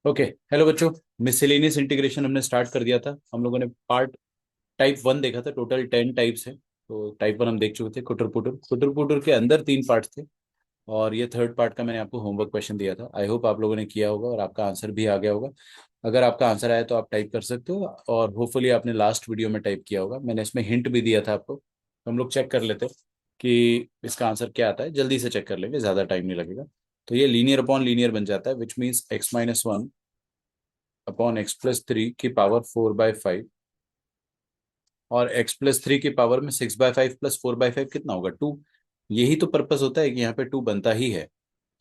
Okay. Hello बच्चों। मिससेलेनियस integration हमने start कर दिया था। हम लोगों ने पार्ट टाइप वन देखा था। टोटल 10 टाइप्स है। तो टाइप वन हम देख चुके थे, कुटर पुटर के अंदर 3 पार्ट थे। और ये थर्ड पार्ट का मैंने आपको होमवर्क क्वेश्चन दिया था। आई होप आप लोगों ने किया होगा और आपका आंसर भी आ गया होगा। अगर आपका आंसर आया तो आप टाइप कर सकते हो, और होपफुली आपने लास्ट वीडियो में टाइप किया होगा। मैंने इसमें हिंट भी दिया था आपको, तो हम लोग चेक कर लेते हैं कि इसका आंसर क्या आता है। जल्दी से चेक कर लेंगे, ज़्यादा टाइम नहीं लगेगा। तो ये लीनियर अपॉन लीनियर बन जाता है, which means x-1 upon x+3 की पावर 4/5। और x+3 की पावर में 6/5 प्लस 4/5 कितना होगा? 2। यही तो पर्पस होता है कि यहाँ पे 2 बनता ही है।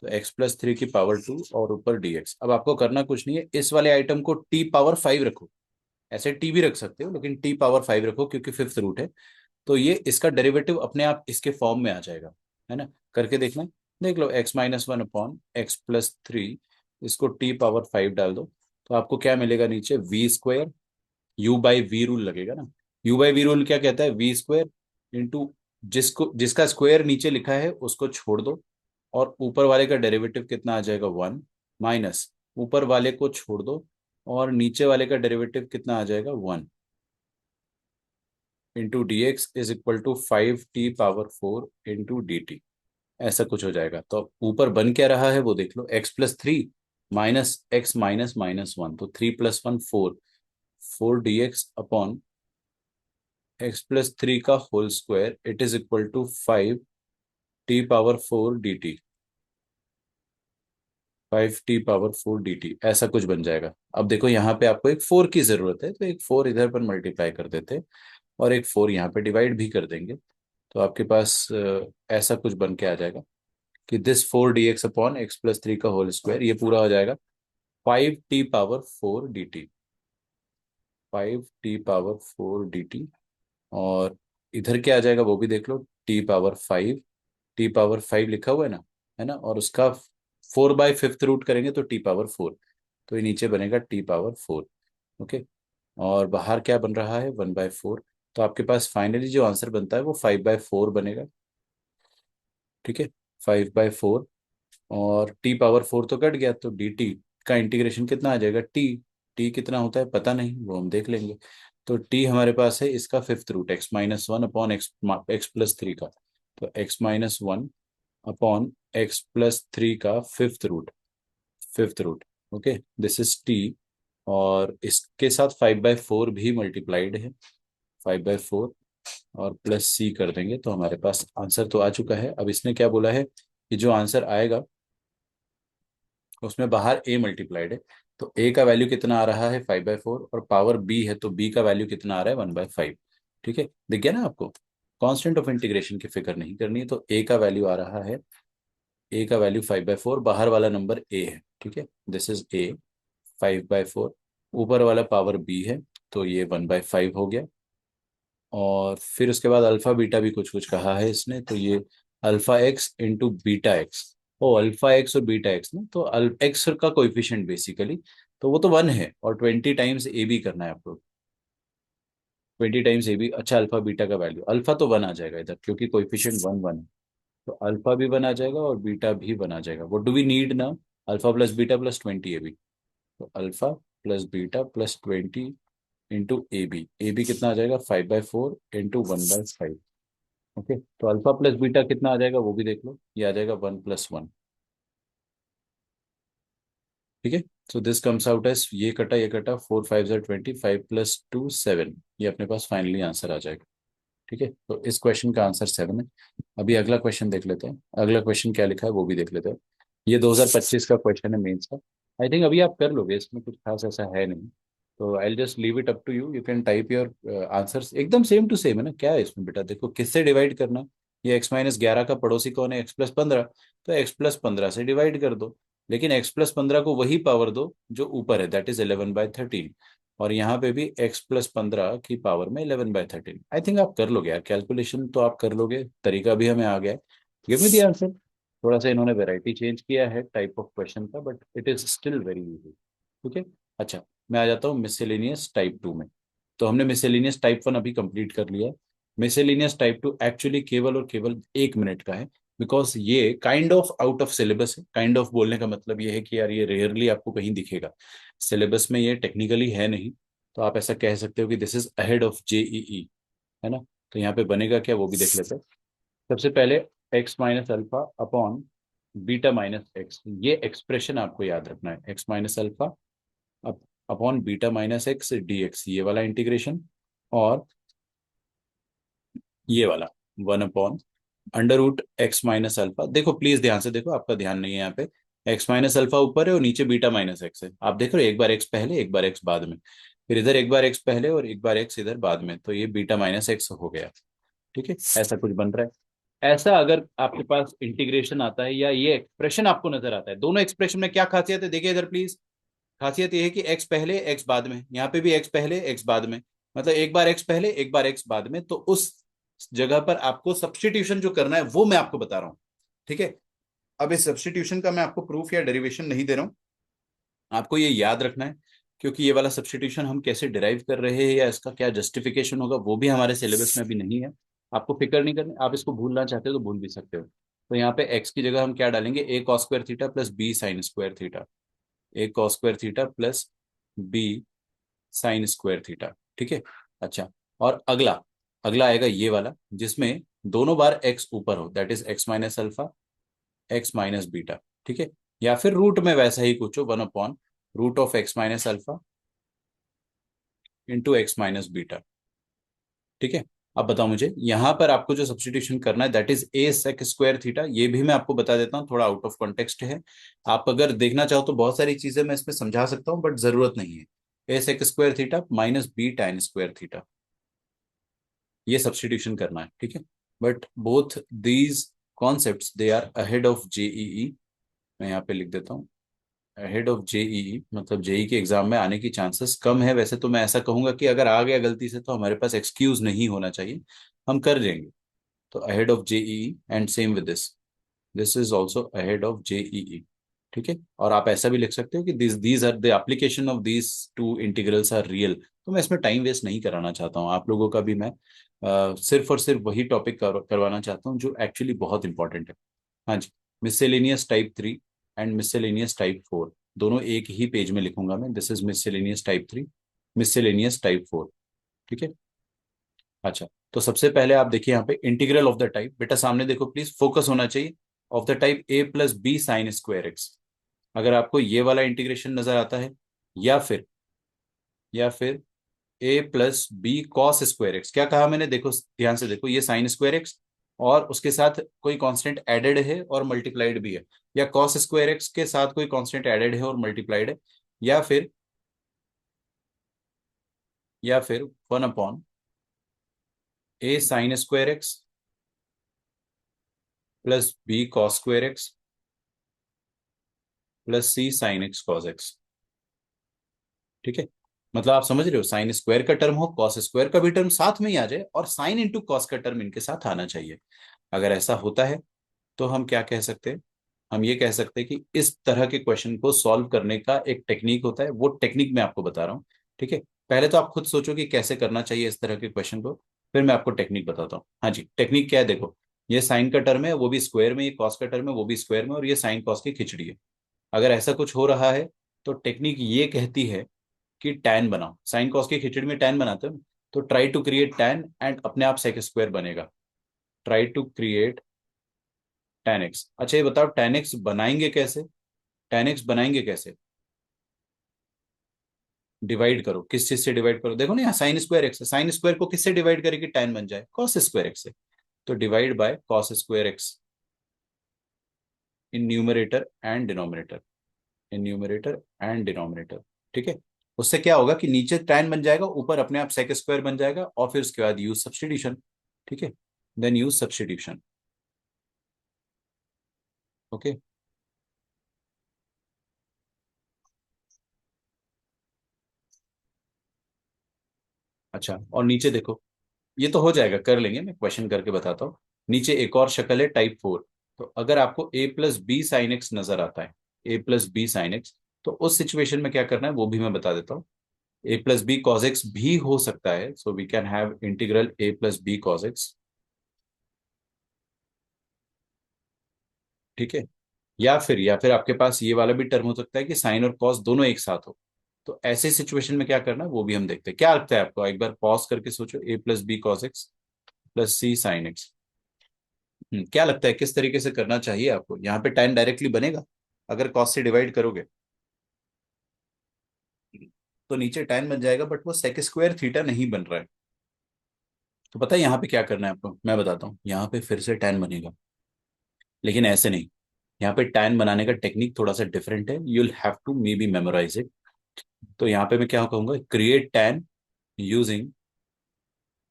तो x+3 की पावर 2 और ऊपर dx। अब आपको करना कुछ नहीं है, इस वाले आइटम को t पावर 5 रखो। ऐसे t भी रख सकते हो, लेकिन t पावर 5 रखो क्योंकि फिफ्थ रूट है। तो ये इसका डेरिवेटिव अपने आप इसके फॉर्म में आ जाएगा, है ना। करके देखना। देख लो, x-1 अपॉन x+3, इसको t पावर 5 डाल दो। तो आपको क्या मिलेगा? नीचे v² u/v रूल लगेगा ना। u/v रूल क्या कहता है? v² इंटू जिसको जिसका स्क्वायर नीचे लिखा है उसको छोड़ दो, और ऊपर वाले का डेरिवेटिव कितना आ जाएगा? 1 माइनस ऊपर वाले को छोड़ दो, और नीचे वाले का डेरिवेटिव कितना आ जाएगा? 1 into d x is equal to 5t power 4 into d t. ऐसा कुछ हो जाएगा। तो ऊपर बन क्या रहा है वो देख लो, x+3 minus x minus minus 1, तो 3 + 1 4। 4 dx अपॉन x+3 का whole square it is equal to 5t power 4 dt। 5t power 4 dt ऐसा कुछ बन जाएगा। अब देखो, यहाँ पे आपको एक 4 की जरूरत है, तो एक 4 इधर पर मल्टीप्लाई कर देते हैं, और एक 4 यहाँ पे डिवाइड भी कर देंगे। तो आपके पास ऐसा कुछ बन के आ जाएगा कि दिस 4 dx अपॉन x+3 का होल स्क्वायर, ये पूरा हो जाएगा 5t power 4 dt। 5t power 4 dt। और इधर क्या आ जाएगा वो भी देख लो, t पावर 5। t पावर 5 लिखा हुआ है ना, और उसका 4/5 रूट करेंगे तो t पावर 4। तो ये नीचे बनेगा t पावर 4। ओके। और बाहर क्या बन रहा है? 1/4। तो आपके पास फाइनली जो आंसर बनता है वो 5/4 बनेगा। ठीक है, 5/4। और t पावर 4 तो कट गया, तो डी टी का इंटीग्रेशन कितना आ जाएगा? टी कितना होता है पता नहीं, वो हम देख लेंगे। तो टी हमारे पास है इसका fifth root, x-1 upon x+3 का। तो x-1 अपॉन x+3 का fifth root. Okay, this is t. और इसके साथ 5/4 भी मल्टीप्लाइड है। 5/4 और प्लस सी कर देंगे तो हमारे पास आंसर तो आ चुका है। अब इसने क्या बोला है कि जो आंसर आएगा उसमें बाहर ए मल्टीप्लाइड है। तो ए का वैल्यू कितना आ रहा है? 5/4, और पावर बी है तो बी का वैल्यू कितना आ रहा है? 1/5। ठीक है, दिख गया ना आपको। कांस्टेंट ऑफ इंटीग्रेशन की फिक्र नहीं करनी है। तो ए का वैल्यू आ रहा है, ए का वैल्यू 5/4, बाहर वाला नंबर ए है। ठीक है, दिस इज ए, 5/4। ऊपर वाला पावर बी है, तो ये 1/5 हो गया। और फिर उसके बाद अल्फा बीटा भी कुछ कुछ कहा है इसने, तो ये alpha x into beta x. ओ, अल्फा एक्स और बीटा एक्स ना, तो एक्स का कोएफिशिएंट बेसिकली, तो वो तो 1 है, और 20 टाइम्स ए बी करना है आपको। 20 टाइम्स ए बी। अच्छा, अल्फा बीटा का वैल्यू, अल्फा तो 1 आ जाएगा इधर क्योंकि कोएफिशिएंट 1 1 है। तो अल्फा भी 1 आ जाएगा और बीटा भी 1 आ जाएगा। व्हाट डू वी नीड ना? Alpha plus beta plus 20 a b. तो alpha plus beta plus 20 into a b कितना आ जाएगा? 5/4 इंटू 1/5। ओके, तो अल्फा प्लस बीटा कितना आ जाएगा वो भी देख लो, ये आ जाएगा 1 + 1। ठीक है, so this comes out S, ये कटा 4 5 20, 5 + 2 7। ये अपने पास फाइनली आंसर आ जाएगा। ठीक है, तो इस क्वेश्चन का आंसर 7 है। अभी अगला क्वेश्चन देख लेते हैं। अगला क्वेश्चन क्या लिखा है वो भी देख लेते हैं। ये 2025 का क्वेश्चन है, मेंस का। आई थिंक अभी आप कर लोगे, इसमें कुछ खास ऐसा है नहीं। तो I just leave it up to you, you can type your answers. एकदम सेम टू सेम है ना, क्या है इसमें बेटा? देखो किससे डिवाइड करना। ये x-11 का पड़ोसी कौन है? x+15। तो x+15 से डिवाइड कर दो। लेकिन x+15 को वही पावर दो जो ऊपर है, दैट इज 11/13। और यहाँ पे भी x+15 की पावर में 11/13। आई थिंक आप कर लोगे यार, कैलकुलेशन तो आप कर लोगे, तरीका भी हमें आ गया है। Give me the answer. थोड़ा सा इन्होंने वैरायटी चेंज किया है टाइप ऑफ क्वेश्चन का, but it is still very easy. ठीक है। अच्छा, मैं आ जाता हूँ मिससेलेनियस टाइप 2 में। तो हमने मिससेलेनियस टाइप 1 अभी कंप्लीट कर लिया है। मिससेलेनियस टाइप 2 एक्चुअली केवल और केवल 1 मिनट का है। बिकॉज ये kind of out of syllabus है। काइंड ऑफ बोलने का मतलब ये है कि यार ये रेयरली आपको कहीं दिखेगा, सिलेबस में ये टेक्निकली है नहीं। तो आप ऐसा कह सकते हो कि this is ahead of JEE, है ना। तो यहाँ पे बनेगा क्या वो भी देख लेते हैं। सबसे पहले x minus alpha upon beta minus x, ये एक्सप्रेशन आपको याद रखना है। X minus alpha upon beta minus x d x, ये वाला इंटीग्रेशन। और ये वाला one upon under root x minus alpha. देखो प्लीज ध्यान से देखो, आपका ध्यान नहीं है यहाँ पे। एक्स माइनस अल्फा ऊपर है और नीचे बीटा माइनस एक्स है। आप देख रहे हो, एक बार एक्स पहले एक बार एक्स बाद में, फिर इधर एक बार एक्स पहले और एक बार एक्स इधर बाद में, तो ये बीटा माइनस एक्स हो गया। ठीक है, ऐसा कुछ बन रहा है। ऐसा अगर आपके पास इंटीग्रेशन आता है या ये एक्सप्रेशन आपको नजर आता है, दोनों एक्सप्रेशन में क्या खासियत है देखिए इधर प्लीज। खासियत ये है कि एक्स पहले एक्स बाद में, यहाँ पे भी एक्स पहले एक्स बाद में, मतलब एक बार एक्स पहले एक बार एक्स बाद में। तो उस जगह पर आपको सब्स्टिट्यूशन जो करना है वो मैं आपको बता रहा हूँ। ठीक है, अब इस सब्स्टिट्यूशन का मैं आपको प्रूफ या डेरिवेशन नहीं दे रहा हूँ, आपको ये याद रखना है। क्योंकि ये वाला सब्स्टिट्यूशन हम कैसे डिराइव कर रहे हैं या इसका क्या जस्टिफिकेशन होगा वो भी हमारे सिलेबस में अभी नहीं है। आपको फिक्र नहीं करनी, आप इसको भूलना चाहते हो तो भूल भी सकते हो। तो यहाँ पे एक्स की जगह हम क्या डालेंगे, a cos square theta plus b sine square theta. A cos square theta plus b sine square theta. ठीक है। अच्छा, और अगला अगला आएगा ये वाला जिसमें दोनों बार एक्स ऊपर हो, that is x minus alpha x minus beta. ठीक है, या फिर रूट में वैसा ही कुछ हो, one upon root of x minus alpha into x minus beta. ठीक है। अब बताओ मुझे यहाँ पर आपको जो सब्स्टिट्यूशन करना है that is a sec square theta. ये भी मैं आपको बता देता हूँ, थोड़ा आउट ऑफ कॉन्टेक्स्ट है। आप अगर देखना चाहो तो बहुत सारी चीजें मैं इसमें समझा सकता हूँ बट जरूरत नहीं है। A sec square theta minus b tan square theta, ये सब्स्टिट्यूशन करना है। ठीक है, but both these concepts they are ahead of JEE. मैं यहाँ पे लिख देता हूँ अहेड ऑफ जेईई, मतलब जेई के एग्जाम में आने की चांसेस कम है। वैसे तो मैं ऐसा कहूंगा कि अगर आ गया गलती से तो हमारे पास एक्सक्यूज नहीं होना चाहिए, हम कर लेंगे। तो ahead of JEE and same with this, this is also ahead of JEE. ठीक है, और आप ऐसा भी लिख सकते हो कि this these are the application of these two integrals are real. तो मैं इसमें टाइम वेस्ट नहीं कराना चाहता हूँ आप लोगों का भी। मैं सिर्फ और सिर्फ वही टॉपिक करवाना चाहता हूँ जो एक्चुअली बहुत इंपॉर्टेंट है। हाँ जी, miscellaneous type 3 and miscellaneous type 4 दोनों एक ही पेज में लिखूंगा मैं। This is miscellaneous type 3, miscellaneous type 4। ठीक है। अच्छा, तो सबसे पहले आप देखिए यहाँ पे इंटीग्रल ऑफ द टाइप, बेटा सामने देखो प्लीज, फोकस होना चाहिए। Of the type a plus b sine square x. अगर आपको ये वाला इंटीग्रेशन नजर आता है, या फिर a plus b cos square x, क्या कहा मैंने, देखो ध्यान से देखो, ये साइन स्क्वायर एक्स और उसके साथ कोई कांस्टेंट एडेड है और मल्टीप्लाइड भी है, या कॉस स्क्वायर एक्स के साथ कोई कांस्टेंट एडेड है और मल्टीप्लाइड है, या फिर one upon a sine square x plus b cos square x plus c sine x cos x. ठीक है, मतलब आप समझ रहे हो, साइन स्क्वायर का टर्म हो, कॉस स्क्वायर का भी टर्म साथ में ही आ जाए और साइन इंटू कॉस का टर्म इनके साथ आना चाहिए। अगर ऐसा होता है तो हम क्या कह सकते हैं, हम ये कह सकते हैं कि इस तरह के क्वेश्चन को सॉल्व करने का एक टेक्निक होता है, वो टेक्निक मैं आपको बता रहा हूँ। ठीक है, पहले तो आप खुद सोचो कि कैसे करना चाहिए इस तरह के क्वेश्चन को, फिर मैं आपको टेक्निक बताता हूँ। हाँ जी, टेक्निक क्या है, देखो ये साइन का टर्म है वो भी स्क्वायर में, ये कॉस का टर्म है वो भी स्क्वायर में, और ये साइन कॉस की खिचड़ी है। अगर ऐसा कुछ हो रहा है तो टेक्निक ये कहती है कि टैन बनाओ। साइन कॉस की खिचड़ी में टैन बनाते हो ना, तो try to create tan and अपने आप सेक स्क्वायर बनेगा। Try to create tan x. अच्छा ये बताओ टेन एक्स बनाएंगे कैसे, टेन एक्स बनाएंगे कैसे, डिवाइड करो, किस चीज से डिवाइड करो, देखो ना यहाँ साइन स्क्वायर एक्स है, साइन स्क्वायर को किससे डिवाइड करें कि टेन बन जाए, कॉस स्क्वायर एक्स से। तो divide by cos square x in numerator and denominator, in numerator and denominator. ठीक है, उससे क्या होगा कि नीचे टेन बन जाएगा, ऊपर अपने आप सेक स्क्वायर बन जाएगा, और फिर उसके बाद यूज सब्सटीट्यूशन। ठीक है, देन यूज सब्सटीट्यूशन। ओके। अच्छा, और नीचे देखो, ये तो हो जाएगा, कर लेंगे, मैं क्वेश्चन करके बताता हूँ। नीचे एक और शक्ल है टाइप 4। तो अगर आपको ए प्लस बी साइन एक्स नजर आता है, ए प्लस बी साइन एक्स, तो उस सिचुएशन में क्या करना है वो भी मैं बता देता हूँ। A plus b cos x भी हो सकता है, so we can have integral a plus b cos x ठीक है। या फिर आपके पास ये वाला भी टर्म हो सकता है कि साइन और कॉस दोनों एक साथ हो। तो ऐसे सिचुएशन में क्या करना है वो भी हम देखते हैं। क्या लगता है आपको, एक बार पॉज करके सोचो, a plus b cos x plus c sine x. क्या लगता है किस तरीके से करना चाहिए आपको? यहाँ पे tan डायरेक्टली बनेगा अगर कॉस से डिवाइड करोगे, तो नीचे tan बन जाएगा, बट वो सेक स्क्वायर थीटा नहीं बन रहा है। तो पता है यहाँ पे क्या करना है आपको, मैं बताता हूँ। यहाँ पे फिर से tan बनेगा, लेकिन ऐसे नहीं। यहाँ पे tan बनाने का टेक्निक थोड़ा सा डिफरेंट है, you will have to may be memorise it. तो यहाँ पे मैं क्या कहूंगा, create tan using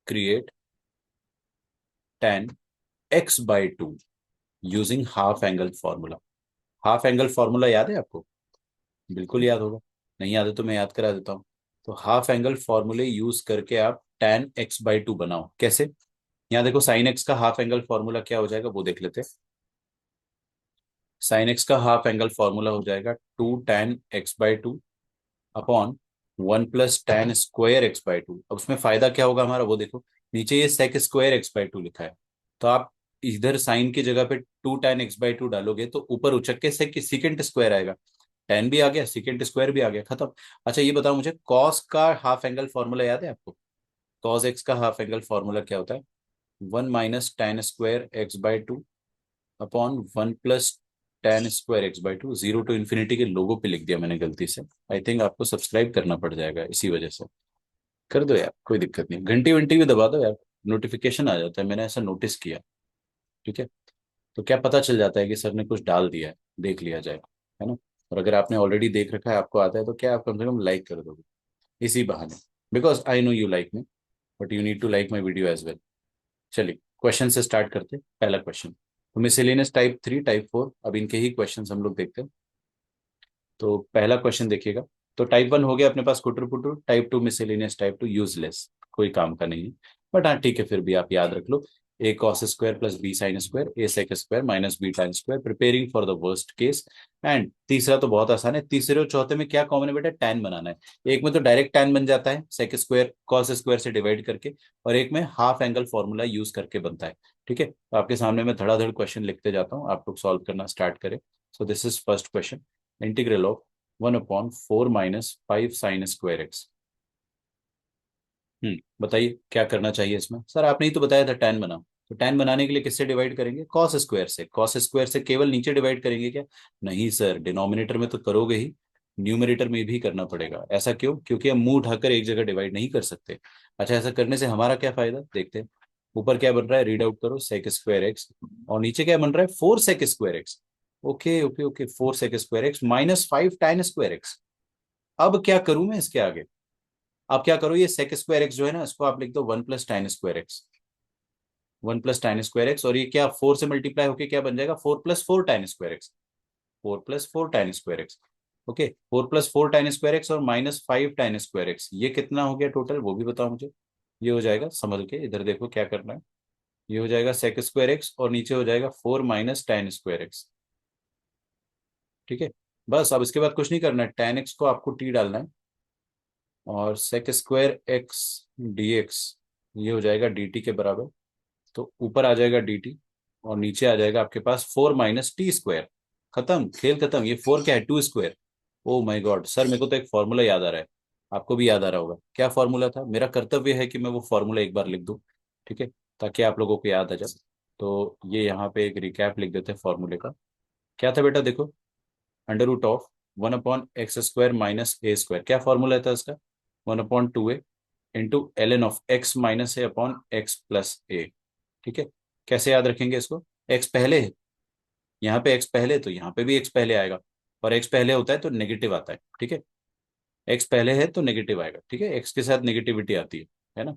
create tan x/2 using half angle formula. Half angle formula याद है आपको? बिल्कुल याद होगा। नहीं याद है तो मैं याद करा देता हूँ। तो हाफ एंगल फॉर्मूले यूज करके आप tan x/2 बनाओ। कैसे? यहाँ देखो, साइन एक्स का हाफ एंगल फॉर्मूला क्या हो जाएगा वो देख लेते हैं। साइन एक्स का हाफ एंगल फॉर्मूला हो जाएगा 2 tan x/2 upon 1 + tan² x/2। अब उसमें फायदा क्या होगा हमारा वो देखो, नीचे ये sec² x/2 लिखा है। तो आप इधर साइन की जगह पे 2 tan x/2 डालोगे तो ऊपर उचक के सेकेंड स्क्वायर आएगा। tan भी आ गया, सेकेंड स्क्वायर भी आ गया, खत्म। अच्छा ये बताओ मुझे, कॉस का हाफ एंगल फॉर्मूला याद है आपको? कॉस एक्स का हाफ एंगल फॉर्मूला क्या होता है? 1 - tan² x/2 upon 1 + tan² x/2। 0 to ∞ के लोगों पे लिख दिया मैंने गलती से। आई थिंक आपको सब्सक्राइब करना पड़ जाएगा इसी वजह से। कर दो यार, कोई दिक्कत नहीं, घंटी वंटी भी दबा दो यार, नोटिफिकेशन आ जाता है, मैंने ऐसा नोटिस किया। ठीक है। तो क्या पता चल जाता है कि सर ने कुछ डाल दिया है, देख लिया जाए, है ना। और अगर आपने ऑलरेडी देख रखा है, आपको आता है, तो क्या आप कम से कम लाइक कर दोगे इसी बहाने। Because I know you like me, but you need to like my video as well. चलिए क्वेश्चन से स्टार्ट करते हैं। पहला क्वेश्चन, तो मिसलेनियस टाइप 3 टाइप 4, अब इनके ही क्वेश्चन हम लोग देखते हैं। तो पहला क्वेश्चन देखिएगा। तो टाइप 1 हो गया अपने पास कुटर पुटर, टाइप 2 मिसलेनियस, टाइप 2 यूजलेस, कोई काम का नहीं है। बट हाँ ठीक है, फिर भी आप याद रख लो। A cos square plus b sine square, a sec square minus b tan square, preparing for the worst case. And तीसरा तो बहुत आसान है, तीसरे और चौथे में क्या कॉमन है बेटा, tan बनाना है। एक में तो डायरेक्ट tan बन जाता है सेक स्क्वायर कॉस स्क्वायर से डिवाइड करके, और एक में हाफ एंगल फॉर्मूला यूज करके बनता है। ठीक है, तो आपके सामने मैं धड़ाधड़ क्वेश्चन लिखते जाता हूँ, आप लोग सॉल्व करना स्टार्ट करें। So this is first question, integral of 1/4 - 5 sin²x। बताइए क्या करना चाहिए इसमें। सर आपने ही तो बताया था tan बनाओ। तो tan बनाने के लिए किससे डिवाइड करेंगे, कॉस स्क्वायर से। कॉस स्क्वायर से केवल नीचे डिवाइड करेंगे क्या? नहीं सर, डिनोमिनेटर में तो करोगे ही, न्यूमरेटर में भी करना पड़ेगा। ऐसा क्यों? क्योंकि हम मुंह ढककर एक जगह डिवाइड नहीं कर सकते। अच्छा, ऐसा करने से हमारा क्या फायदा देखते हैं। ऊपर क्या बन रहा है, रीड आउट करो, sec²x, और नीचे क्या बन रहा है, 4 sec²x। Okay okay okay, 4 sec²x minus 5 tan²x। अब क्या करूं मैं इसके आगे? आप क्या करो, ये sec²x जो है ना, इसको आप लिख दो 1 + tan²x। 1 + tan²x, और ये क्या 4 से मल्टीप्लाई होके क्या बन जाएगा, 4 + 4 tan²x। 4 + 4 tan²x। ओके, 4 + 4 tan²x और -5 tan²x, ये कितना हो गया टोटल वो भी बताओ मुझे। ये हो जाएगा, संभल के इधर देखो क्या करना है। ये हो जाएगा sec²x और नीचे हो जाएगा 4 - tan²x। ठीक है, बस अब इसके बाद कुछ नहीं करना है, tan x को आपको t डालना है, और sec²x dx, ये हो जाएगा dt के बराबर। तो ऊपर आ जाएगा dt, और नीचे आ जाएगा आपके पास 4 - t²। खत्म, खेल खत्म। ये 4 क्या है, 2²। ओ माय गॉड सर, मेरे को तो एक फॉर्मूला याद आ रहा है, आपको भी याद आ रहा होगा। क्या फॉर्मूला था? मेरा कर्तव्य है कि मैं वो फॉर्मूला एक बार लिख दूं, ठीक है, ताकि आप लोगों को याद आ जाए। तो ये यहाँ पे एक रिकैप लिख देते हैं फॉर्मूले का। क्या था बेटा देखो, √ऑफ 1/x² - a²। क्या फॉर्मूला था इसका, 1/2a into ln of x - a/x+a। ठीक है, कैसे याद रखेंगे इसको? x पहले है, यहाँ पे x पहले, तो यहाँ पे भी x पहले आएगा। और x पहले होता है तो नेगेटिव आता है। ठीक है, x पहले है तो नेगेटिव आएगा। ठीक है, x के साथ नेगेटिविटी आती है ना।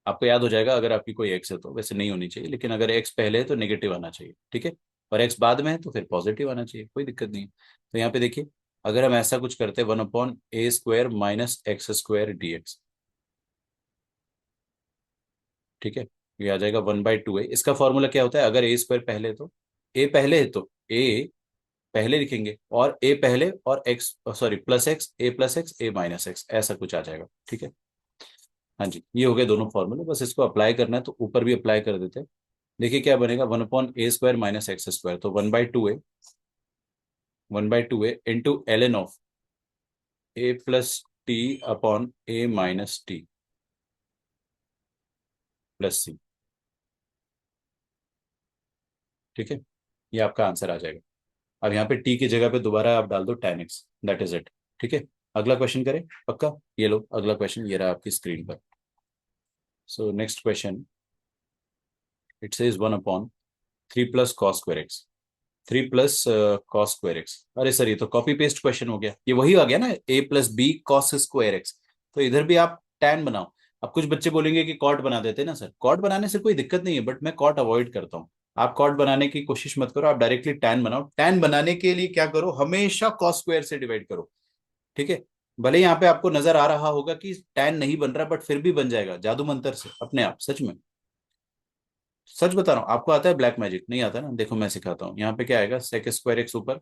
आपको याद हो जाएगा अगर आपकी कोई x है तो, वैसे नहीं होनी चाहिए, लेकिन अगर x पहले है तो नेगेटिव आना चाहिए। ठीक है, और x बाद में है तो फिर पॉजिटिव आना चाहिए, कोई दिक्कत नहीं है। तो यहाँ पे देखिए, अगर हम ऐसा कुछ करते हैं, 1/a² - x² dx। ठीक है, ये आ जाएगा 1/2a। इसका फॉर्मूला क्या होता है, अगर a² पहले है तो, a पहले है तो a पहले लिखेंगे, और a पहले और x, sorry plus x, a+x a-x, ऐसा कुछ आ जाएगा। ठीक है, हाँ जी, ये हो गए दोनों फॉर्मूले, बस इसको अप्लाई करना है, तो ऊपर भी अप्लाई कर देते हैं। देखिए क्या बनेगा, 1/a² माइनस x², तो 1/2a, 1/2a into ln of a plus t upon a minus t plus c. ठीक है, ये आपका आंसर आ जाएगा। अब यहाँ पे टी की जगह पे दोबारा आप डाल दो tan x, that is it. ठीक है, अगला क्वेश्चन करें पक्का। ये लो अगला क्वेश्चन, ये रहा आपकी स्क्रीन पर। So next question, it says 1/3 plus cos²x, 3 plus cos²x। अरे सर ये तो कॉपी पेस्ट क्वेश्चन हो गया, ये वही आ गया ना, a+b cos²x। तो इधर भी आप टैन बनाओ। अब कुछ बच्चे बोलेंगे कि कॉट बना देते हैं ना सर, कॉट बनाने से कोई दिक्कत नहीं है, बट मैं कॉट अवॉइड करता हूँ। आप कॉट बनाने की कोशिश मत करो, आप डायरेक्टली टैन बनाओ। टैन बनाने के लिए क्या करो, हमेशा cos² से डिवाइड करो। ठीक है, भले यहाँ पे आपको नजर आ रहा होगा कि टैन नहीं बन रहा, बट फिर भी बन जाएगा जादू मंत्र से अपने आप, सच में। सच बता रहा हूँ, आपको आता है ब्लैक मैजिक? नहीं आता ना, देखो मैं सिखाता हूँ। यहाँ पे क्या आएगा, sec² x ऊपर,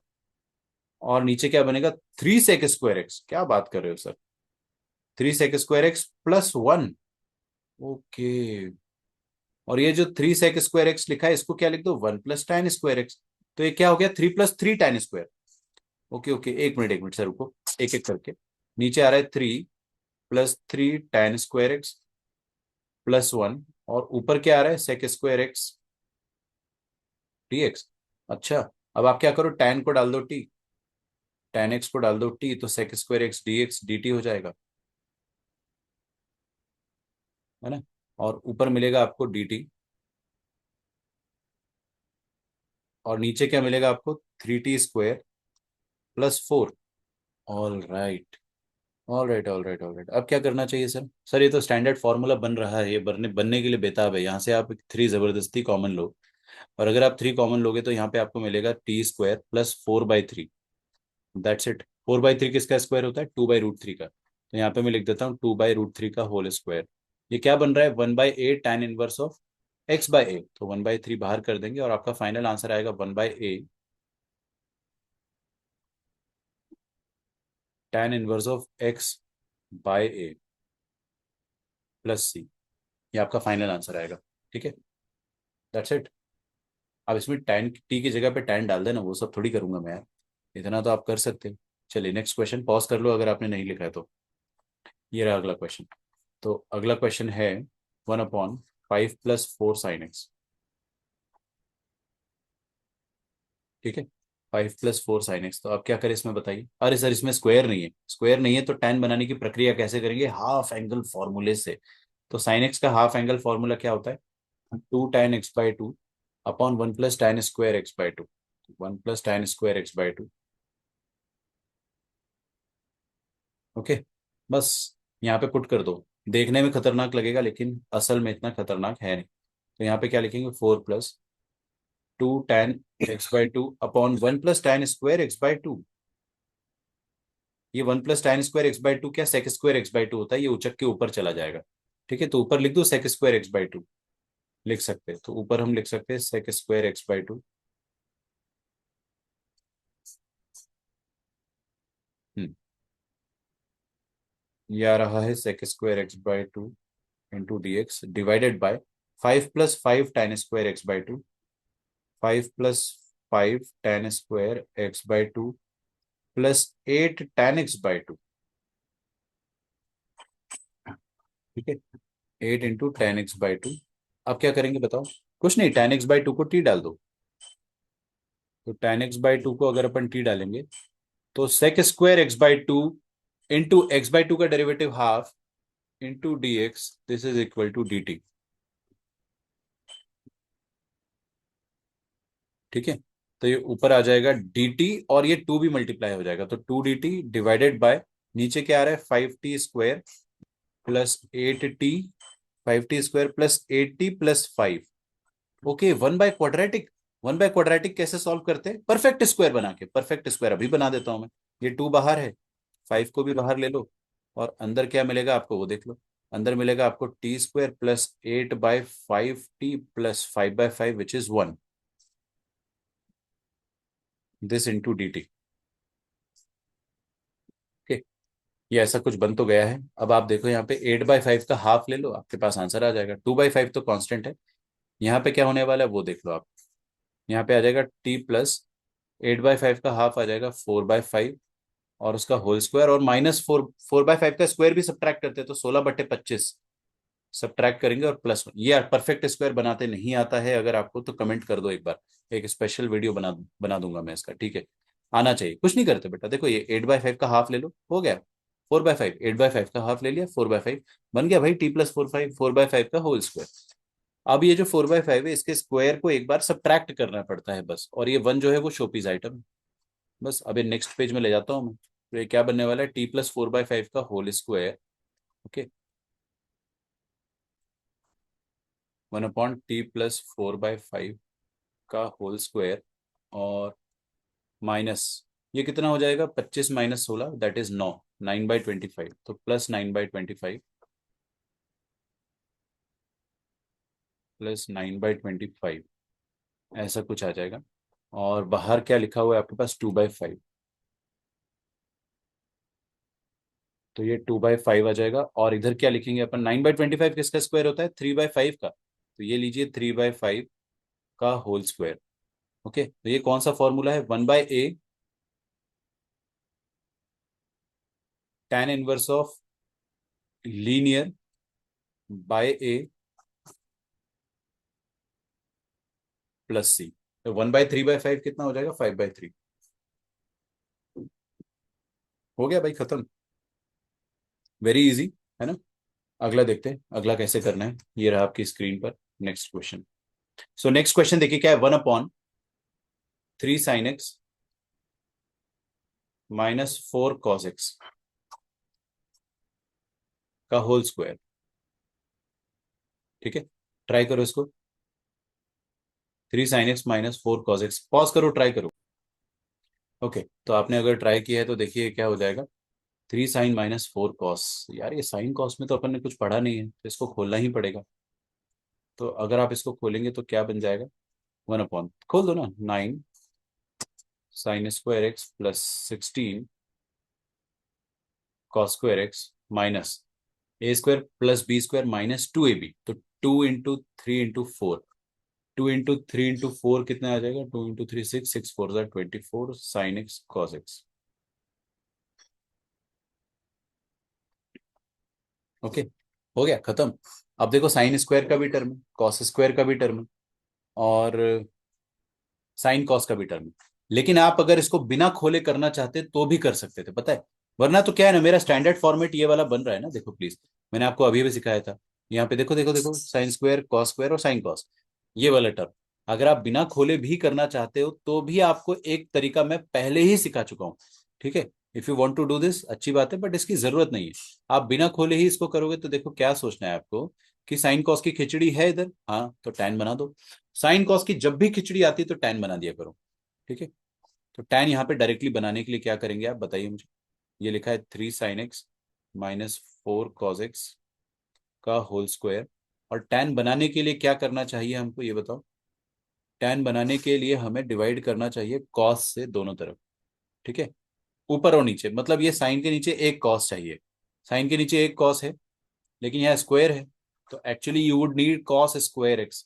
और नीचे क्या बनेगा, 3 sec²x। क्या बात कर रहे हो सर, 3 sec² x +1। ओके, और ये जो 3 sec² x लिखा है, इसको क्या लिख दो, 1 + tan²x। तो ये क्या हो गया, 3 + 3 tan²। ओके ओके, एक मिनट सर रुको, एक एक करके। नीचे आ रहा है 3 + 3 tan²x +1, और ऊपर क्या आ रहा है, sec²x dx। अच्छा, अब आप क्या करो, tan को डाल दो t, tan x को डाल दो t, तो sec² x dx dt हो जाएगा, है ना। और ऊपर मिलेगा आपको dt, और नीचे क्या मिलेगा आपको, 3t² + 4। All right, all right, all right, all right. अब क्या करना चाहिए सर? सर ये तो स्टैंडर्ड फॉर्मूला बन रहा है, ये बनने के लिए बेताब है। यहाँ से आप 3 जबरदस्ती कॉमन लो, और अगर आप 3 कॉमन लोगे तो यहाँ पे आपको मिलेगा t² + 4/3। That's it. 4/3 किसका स्क्वायर होता है, 2/√3 का। तो यहाँ पे मैं लिख देता हूँ 2/√3 का होल स्क्वायर। ये क्या बन रहा है, 1/a tan 1 ऑफ x/a। तो 1/3 बाहर कर देंगे, और आपका फाइनल आंसर आएगा 1/a tan 1 of x/a plus c. ये आपका फाइनल आंसर आएगा। ठीक है, दैट्स इट। अब इसमें टैन टी की जगह पे टैन डाल देना, वो सब थोड़ी करूंगा मैं यार, इतना तो आप कर सकते हैं। चलिए नेक्स्ट क्वेश्चन, पॉज कर लो अगर आपने नहीं लिखा है तो। ये रहा अगला क्वेश्चन। तो अगला क्वेश्चन है 1/5 + 4 sin x। ठीक है, 5 + 4 sin x। तो आप क्या करें इसमें बताइए। अरे सर इसमें स्क्वायर नहीं है, स्क्वायर नहीं है तो टैन बनाने की प्रक्रिया कैसे करेंगे, हाफ एंगल फॉर्मूले से। तो साइन एक्स का हाफ एंगल फॉर्मूला क्या होता है, 2 tan x/2 upon 1 + tan² x/2। 1 + tan² x/2। Okay, बस यहाँ पे पुट कर दो। देखने में खतरनाक लगेगा, लेकिन असल में इतना खतरनाक है नहीं। तो यहाँ पे क्या लिखेंगे, 4 + 2 tan x/2 upon 1 + tan² x/2। ये 1 + tan² x/2 क्या, sec²x/2 होता है, ये उचक के ऊपर चला जाएगा। ठीक है, तो ऊपर लिख दो sec²x/2। लिख सकते हैं, तो ऊपर हम लिख सकते हैं sec²x/2। हम्म, ये आ रहा है sec²x/2 into dx divided by 5 + 5 tan² x/2, 5 + 5 tan² x/2 +8 tan x/2। ठीक है, 8 × tan x/2। अब क्या करेंगे बताओ, कुछ नहीं, tan x/2 को टी डाल दो। तो tan x/2 को अगर अपन टी डालेंगे, तो sec²x/2 इंटू x/2 का derivative half into dx, this is equal to dt। ठीक है, तो ये ऊपर आ जाएगा dt, और ये 2 भी मल्टीप्लाई हो जाएगा, तो 2 dt डिवाइडेड बाय, नीचे क्या आ रहा है, 5t² + 8t, 5t² + 8t + 5। Okay, 1/क्वाड्रेटिक। 1/क्वाड्रेटिक कैसे सॉल्व करते हैं, परफेक्ट स्क्वायर बना के। परफेक्ट स्क्वायर अभी बना देता हूं मैं। ये 2 बाहर है, 5 को भी बाहर ले लो, और अंदर क्या मिलेगा आपको वो देख लो। अंदर मिलेगा आपको t² + 8/5t + 5/5 which is 1, this into dt। Okay, ये ऐसा कुछ बन तो गया है। अब आप देखो यहाँ पे 8/5 का हाफ ले लो, आपके पास आंसर आ जाएगा। 2/5 तो कांस्टेंट है, यहाँ पे क्या होने वाला है वो देख लो आप। यहाँ पे आ जाएगा टी प्लस 8/5 का हाफ आ जाएगा 4/5, और उसका होल स्क्वायर, और -4, 4/5 का स्क्वायर भी सब्ट्रैक्ट करते हैं तो 16/25 सब्ट्रैक्ट करेंगे, और +1। ये परफेक्ट स्क्वायर बनाते नहीं आता है अगर आपको, तो कमेंट कर दो एक बार, एक स्पेशल वीडियो बना बना दूंगा मैं इसका, ठीक है। आना चाहिए, कुछ नहीं करते बेटा, देखो ये 8/5 का हाफ ले लो, हो गया 4/5, 8/5 का हाफ ले लिया 4/5, बन गया भाई T+4/5, 4/5 का होल स्क्वायर। अब ये जो 4/5 है इसके स्क्वायर को एक बार सब्ट्रैक्ट करना पड़ता है बस, और ये 1 जो है वो शोपीस आइटम है। बस अभी नेक्स्ट पेज में ले जाता हूँ मैं, तो ये क्या बनने वाला है, T+4/5 का होल स्क्वायर, ओके, 1/T+4/5 का होल स्क्वायर, और माइनस, ये कितना हो जाएगा, 25 - 16 दैट इज 9, 9/25, तो +9/25, +9/25, ऐसा कुछ आ जाएगा। और बाहर क्या लिखा हुआ है आपके पास, 2/5, तो ये 2/5 आ जाएगा। और इधर क्या लिखेंगे अपन, 9/25 किसका स्क्वायर होता है, 3/5 का, तो ये लीजिए 3/5 का होल स्क्वायर, ओके। तो ये कौन सा फॉर्मूला है, 1/a tan inverse of linear by a +c, तो 1/3/5 कितना हो जाएगा, 5/3, हो गया भाई, खत्म, वेरी इजी, है ना। अगला देखते हैं, अगला कैसे करना है, ये रहा आपकी स्क्रीन पर next question. So next question देखिए क्या है, 1/3 sin x -4 cos x का होल स्क्वायर, ठीक है। ट्राई करो इसको, 3 sin x -4 cos x, pause करो, ट्राई करो, ओके। तो आपने अगर ट्राई किया है तो देखिए क्या हो जाएगा, 3 sin - 4 cos, यार ये साइन कॉस में तो अपन ने कुछ पढ़ा नहीं है, तो इसको खोलना ही पड़ेगा। तो अगर आप इसको खोलेंगे तो क्या बन जाएगा, 1/, खोल दो ना, 9 sin² x +16 cos² x minus a² + b² -2ab, तो 2 × 3 × 4, 2 × 3 × 4 कितना आ जाएगा, 2 × 3 6, 6 4 = 24 sin x cos x, okay, हो गया खत्म। अब देखो साइन स्क्वायर का भी टर्म है, कॉस स्क्वायर का भी टर्म है, और साइन कॉस का भी टर्म है। लेकिन आप अगर इसको बिना खोले करना चाहते तो भी कर सकते थे, पता है। वरना तो क्या है ना, मेरा स्टैंडर्ड फॉर्मेट ये वाला बन रहा है ना, देखो प्लीज, मैंने आपको अभी भी सिखाया था। यहाँ पे देखो देखो देखो, साइन स्क्वायर कॉस स्क्वायर और साइन कॉस, ये वाला टर्म। अगर आप बिना खोले भी करना चाहते हो तो भी आपको एक तरीका मैं पहले ही सिखा चुका हूँ, ठीक है। If you want to do this अच्छी बात है, बट इसकी जरूरत नहीं है। आप बिना खोले ही इसको करोगे तो देखो क्या सोचना है आपको, कि साइन कॉस की खिचड़ी है इधर, हाँ तो टैन बना दो। साइन कॉस की जब भी खिचड़ी आती है तो टैन बना दिया करो, ठीक है। तो टैन यहाँ पे डायरेक्टली बनाने के लिए क्या करेंगे आप बताइए मुझे। ये लिखा है 3 sin x -4 cos x का होल स्क्वायर, और टैन बनाने के लिए क्या करना चाहिए हमको ये बताओ। टैन बनाने के लिए हमें डिवाइड करना चाहिए कॉस से दोनों तरफ, ठीक है, ऊपर और नीचे, मतलब ये साइन के नीचे एक कॉस चाहिए। साइन के नीचे एक कॉस है, लेकिन यहाँ स्क्वायर है, तो actually you would need cos²x,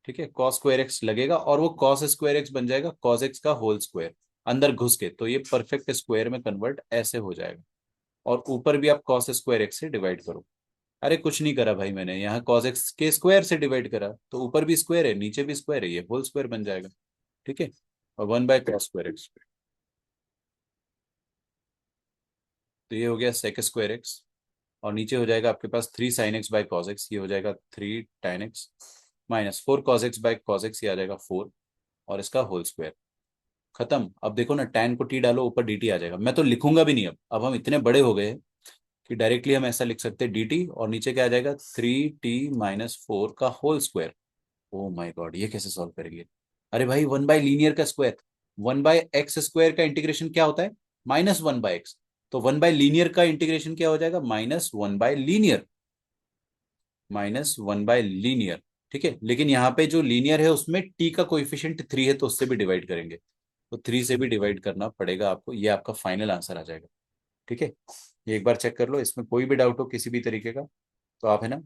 ठीक है, cos²x लगेगा, और वो cos²x बन जाएगा cos x का होल स्क्वायर अंदर घुस के, तो ये परफेक्ट स्क्वायर में कन्वर्ट ऐसे हो जाएगा। और ऊपर भी आप cos²x से डिवाइड करो। अरे कुछ नहीं करा भाई मैंने, यहाँ cos x के स्क्वायर से डिवाइड करा, तो ऊपर भी स्क्वायर है नीचे भी स्क्वायर है, ये होल स्क्वायर बन जाएगा, ठीक है। और 1/cos²x, तो ये हो गया sec²x, और नीचे हो जाएगा आपके पास 3 sin x/cos x, ये हो जाएगा 3 tan x -4 cos x/cos x, ये आ जाएगा 4, और इसका होल स्क्वायर, खत्म। अब देखो ना, tan को t डालो ऊपर dt आ जाएगा, मैं तो लिखूंगा भी नहीं, अब हम इतने बड़े हो गए हैं कि डायरेक्टली हम ऐसा लिख सकते हैं dt, और नीचे क्या आ जाएगा 3t - 4 का whole square. Oh my god, ये कैसे सॉल्व करेंगे, अरे भाई 1/लीनियर का स्क्वायर, 1/x² का इंटीग्रेशन क्या होता है, -1/x, तो 1/लीनियर का इंटीग्रेशन क्या हो जाएगा, -1/लीनियर, -1/लीनियर, ठीक है। लेकिन यहाँ पे जो लीनियर है उसमें t का कोएफिशिएंट 3 है, तो उससे भी डिवाइड करेंगे, तो 3 से भी डिवाइड करना पड़ेगा आपको, ये आपका फाइनल आंसर आ जाएगा, ठीक है। ये एक बार चेक कर लो, इसमें कोई भी डाउट हो किसी भी तरीके का तो आप है ना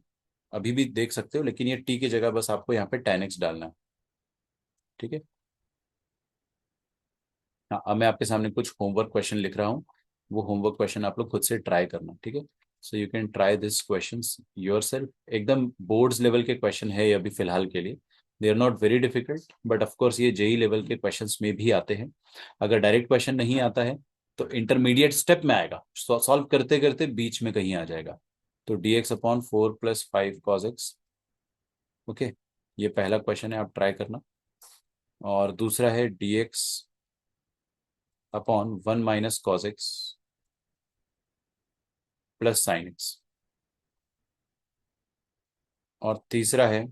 अभी भी देख सकते हो, लेकिन ये टी की जगह बस आपको यहाँ पे tan x डालना है। ठीक है। हाँ, अब मैं आपके सामने कुछ होमवर्क क्वेश्चन लिख रहा हूँ। वो होमवर्क क्वेश्चन आप लोग खुद से ट्राई करना, ठीक है। So you can try this questions yourself. एकदम बोर्ड्स लेवल के क्वेश्चन है ये अभी फिलहाल के लिए। They are not very difficult, but of course ये जेई लेवल के क्वेश्चंस में भी आते हैं। अगर डायरेक्ट क्वेश्चन नहीं आता है तो इंटरमीडिएट स्टेप में आएगा, सॉल्व करते करते बीच में कहीं आ जाएगा। तो dx/4 + 5 cos x। ओके, ये पहला क्वेश्चन है, आप ट्राई करना। और दूसरा है dx/1 - cos x +sin x। और तीसरा है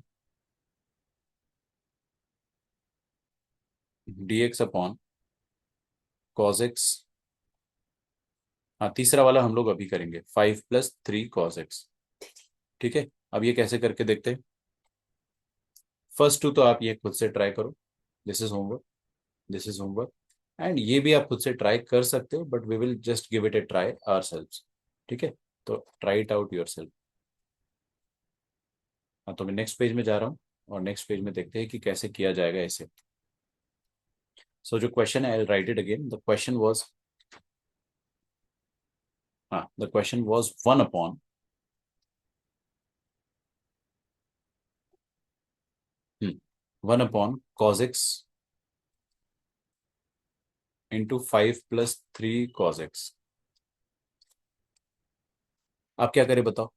dx/cos x। हाँ, तीसरा वाला हम लोग अभी करेंगे, 5 + 3 cos x। ठीक है। अब ये कैसे करके देखते हैं। फर्स्ट टू तो आप ये खुद से ट्राई करो। This is homework, this is homework. And ये भी आप खुद से ट्राई कर सकते हो, but we will just give it a try ourselves. ठीक है। तो try it out yourself. हाँ, तो मैं नेक्स्ट पेज में जा रहा हूँ, और नेक्स्ट पेज में देखते हैं कि कैसे किया जाएगा इसे। सो जो क्वेश्चन है, I write it again. The question was, हाँ, the question was 1/cos x into 5 + 3 cos x। आप क्या करें बताओ।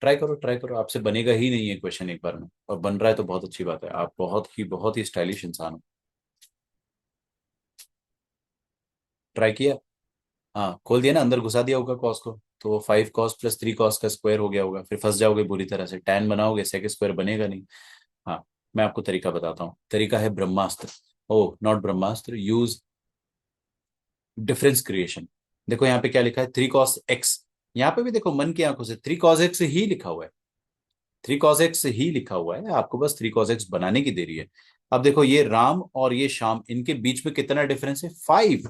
ट्राई करो, ट्राई करो, आपसे बनेगा ही नहीं है क्वेश्चन एक बार में, और बन रहा है तो बहुत अच्छी बात है। आप बहुत ही स्टाइलिश इंसान हो। ट्राई किया। हाँ, खोल दिया ना, अंदर घुसा दिया होगा कॉस को। तो 5 cos + 3 cos का स्क्वायर हो गया होगा, फिर फंस जाओगे बुरी तरह से। tan बनाओगे, सेक स्क्वायर बनेगा नहीं। हाँ, मैं आपको तरीका बताता हूँ। तरीका है ब्रह्मास्त्र। ओ नॉट ब्रह्मास्त्र, यूज डिफरेंस क्रिएशन। देखो यहाँ पे क्या लिखा है, 3 cos x। यहाँ पे भी देखो मन की आंखों से 3 cos x ही लिखा हुआ है। 3 cos x ही लिखा हुआ है, आपको बस 3 cos x बनाने की देरी है। अब देखो, ये राम और ये श्याम, इनके बीच में कितना डिफरेंस है, 5।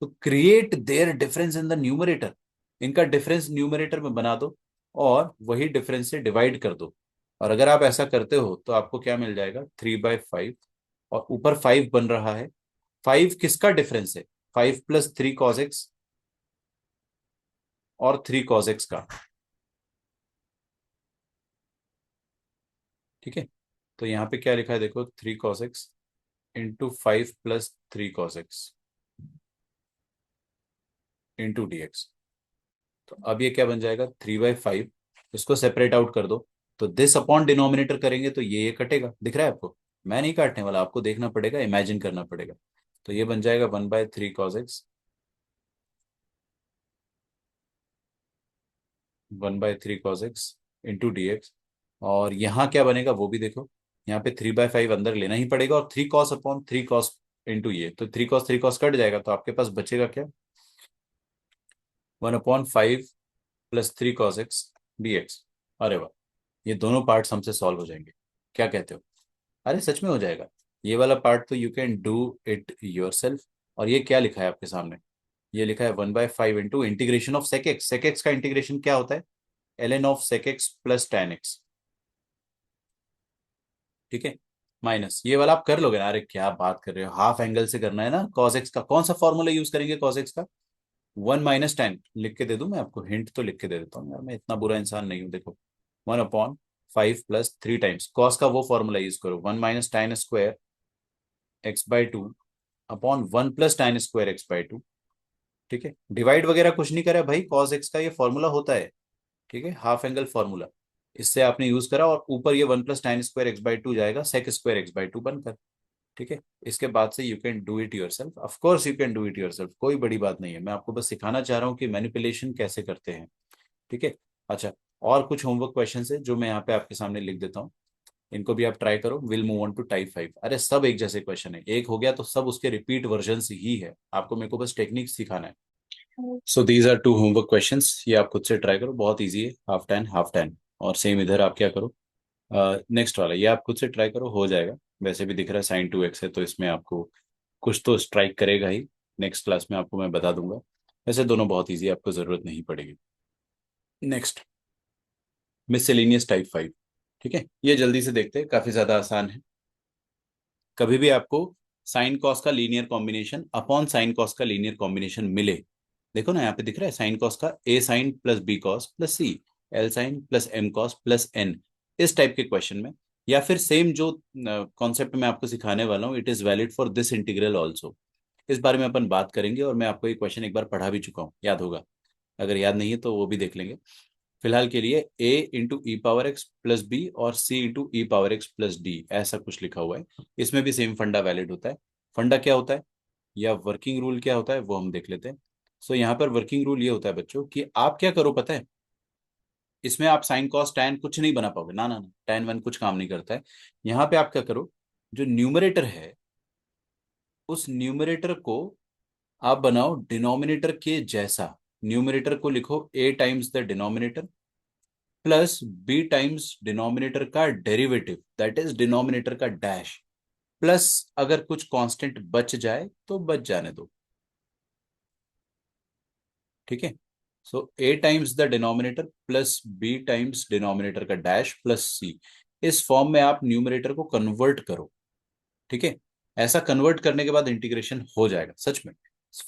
तो create their difference in the numerator. इनका डिफरेंस न्यूमरेटर में बना दो, और वही डिफरेंस से डिवाइड कर दो। और अगर आप ऐसा करते हो तो आपको क्या मिल जाएगा, 3/5। और ऊपर 5 बन रहा है। 5 किसका डिफरेंस है, 5 + 3 cos x और 3 cos x का। ठीक है। तो यहाँ पे क्या लिखा है देखो, 3 cos x into 5 + 3 cos x into dx। तो अब ये क्या बन जाएगा, 3/5। इसको सेपरेट आउट कर दो। तो दिस अपॉन डिनोमिनेटर करेंगे तो ये कटेगा, दिख रहा है आपको। मैं नहीं काटने वाला, आपको देखना पड़ेगा, इमेजिन करना पड़ेगा। तो ये बन जाएगा 1/3 cos x, 1/3 cos x into dx। और यहाँ क्या बनेगा वो भी देखो। यहाँ पे 3/5 अंदर लेना ही पड़ेगा, और 3 cos/3 cos इंटू ये, तो 3 cos 3 cos कट जाएगा, तो आपके पास बचेगा क्या, 1/5 + 3 cos x dx। अरे वाह, ये दोनों पार्ट्स हमसे सॉल्व हो जाएंगे। क्या कहते हो। अरे सच में हो जाएगा। ये वाला पार्ट तो you can do it your self. और ये क्या लिखा है आपके सामने, ये लिखा है 1/5 into integration of sec x. Sec x का इंटीग्रेशन क्या होता है, ln of sec x + tan x। ठीक है। माइनस ये वाला आप कर लोगे ना। अरे क्या बात कर रहे हो, हाफ एंगल से करना है ना। cos x का कौन सा फॉर्मूला यूज करेंगे, cos x का 1 - tan। लिख के दे दूं मैं आपको, हिंट तो लिख के दे देता हूँ यार, मैं इतना बुरा इंसान नहीं हूँ। देखो, 1/5 + 3 टाइम्स कॉस का वो फॉर्मूला यूज करो, 1 - tan² x/2 upon 1 + tan² x/2। ठीक है। डिवाइड वगैरह कुछ नहीं करा भाई, cos x का ये फॉर्मूला होता है। ठीक है, हाफ एंगल फॉर्मूला। इससे आपने यूज करा, और ऊपर ये 1 + tan² x/2 जाएगा, sec² x/2 बनकर। ठीक है। इसके बाद से you can do it your self, of course you can do it your self, कोई बड़ी बात नहीं है। मैं आपको बस सिखाना चाह रहा हूँ कि मैनिपुलेशन कैसे करते हैं। ठीक है। अच्छा, और कुछ होमवर्क क्वेश्चन है जो मैं यहाँ पे आपके सामने लिख देता हूँ। इनको भी आप ट्राई करो। Will move on to type 5। अरे सब एक जैसे क्वेश्चन है, एक हो गया तो सब उसके रिपीट वर्जन ही है। आपको मेरे को बस टेक्निक सिखाना है। So these are 2 homework questions, ये आप खुद से ट्राई करो, बहुत इजी है। Half tan half tan. और सेम इधर आप क्या करो, नेक्स्ट वाला ये आप खुद से ट्राई करो, हो जाएगा। वैसे भी दिख रहा है sin 2x है, तो इसमें आपको कुछ तो स्ट्राइक करेगा ही। नेक्स्ट क्लास में आपको मैं बता दूंगा। वैसे दोनों बहुत इजी, आपको जरूरत नहीं पड़ेगी। नेक्स्ट। मिससेलेनियस टाइप 5। ठीक है, ये जल्दी से देखते हैं, काफी ज्यादा आसान है। कभी भी आपको साइन कॉस का linear combination upon sine cos का लीनियर कॉम्बिनेशन मिले, देखो ना यहाँ पे दिख रहा है साइन कॉस का a sine plus b cos plus c, l sine plus m cos plus n, इस टाइप के क्वेश्चन में, या फिर सेम जो कॉन्सेप्ट मैं आपको सिखाने वाला हूँ, it is valid for this integral also. इस बारे में अपन बात करेंगे, और मैं आपको ये क्वेश्चन एक बार पढ़ा भी चुका हूँ, याद होगा। अगर याद नहीं है तो वो भी देख लेंगे। फिलहाल के लिए a into e power x plus b और c into e power x plus d, ऐसा कुछ लिखा हुआ है। इसमें भी सेम फंडा वैलिड होता है। फंडा क्या होता है या वर्किंग रूल क्या होता है वो हम देख लेते हैं। सो यहाँ पर वर्किंग रूल ये होता है बच्चों कि आप क्या करो पता है, इसमें आप साइन कॉस टैन कुछ नहीं बना पाओगे, ना ना ना, टैन वन कुछ काम नहीं करता है। यहाँ पे आप क्या करो, जो न्यूमरेटर है उस न्यूमरेटर को आप बनाओ डिनोमिनेटर के जैसा। न्यूमरेटर को लिखो a times the denominator plus b times denominator का डेरिवेटिव, दैट इज डिनोमिनेटर का डैश, प्लस अगर कुछ कांस्टेंट बच जाए तो बच जाने दो। ठीक है, so a times the denominator plus b times denominator का डैश प्लस सी, इस फॉर्म में आप न्यूमरेटर को कन्वर्ट करो। ठीक है, ऐसा कन्वर्ट करने के बाद इंटीग्रेशन हो जाएगा सच में।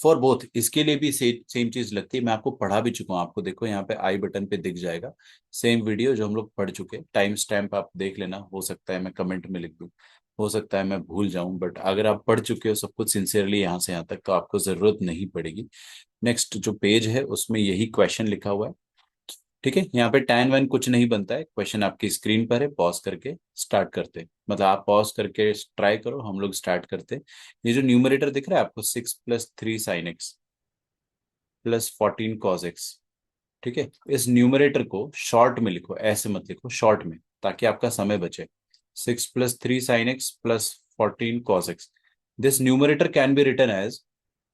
फॉर बोथ, इसके लिए भी सेम चीज लगती है, मैं आपको पढ़ा भी चुका हूँ। आपको देखो यहाँ पे आई बटन पे दिख जाएगा सेम वीडियो जो हम लोग पढ़ चुके हैं, टाइम स्टैम्प आप देख लेना, हो सकता है मैं कमेंट में लिख दूँ, हो सकता है मैं भूल जाऊं, बट अगर आप पढ़ चुके हो सब कुछ सिंसियरली यहाँ से यहाँ तक तो आपको जरूरत नहीं पड़ेगी। नेक्स्ट जो पेज है उसमें यही क्वेश्चन लिखा हुआ है। ठीक है, यहाँ पे टैन वैन कुछ नहीं बनता है, क्वेश्चन आपकी स्क्रीन पर है, पॉज करके स्टार्ट करते हैं, मतलब आप पॉज करके ट्राई करो, हम लोग स्टार्ट करते हैं। ये जो न्यूमरेटर दिख रहा है आपको 6 + 3 sin x plus 14 cos x, ठीक है, इस न्यूमरेटर को शॉर्ट में लिखो, ऐसे मत लिखो, शॉर्ट में, ताकि आपका समय बचे। 6 + 3 sin x plus 14 cos x, this numerator can be written as,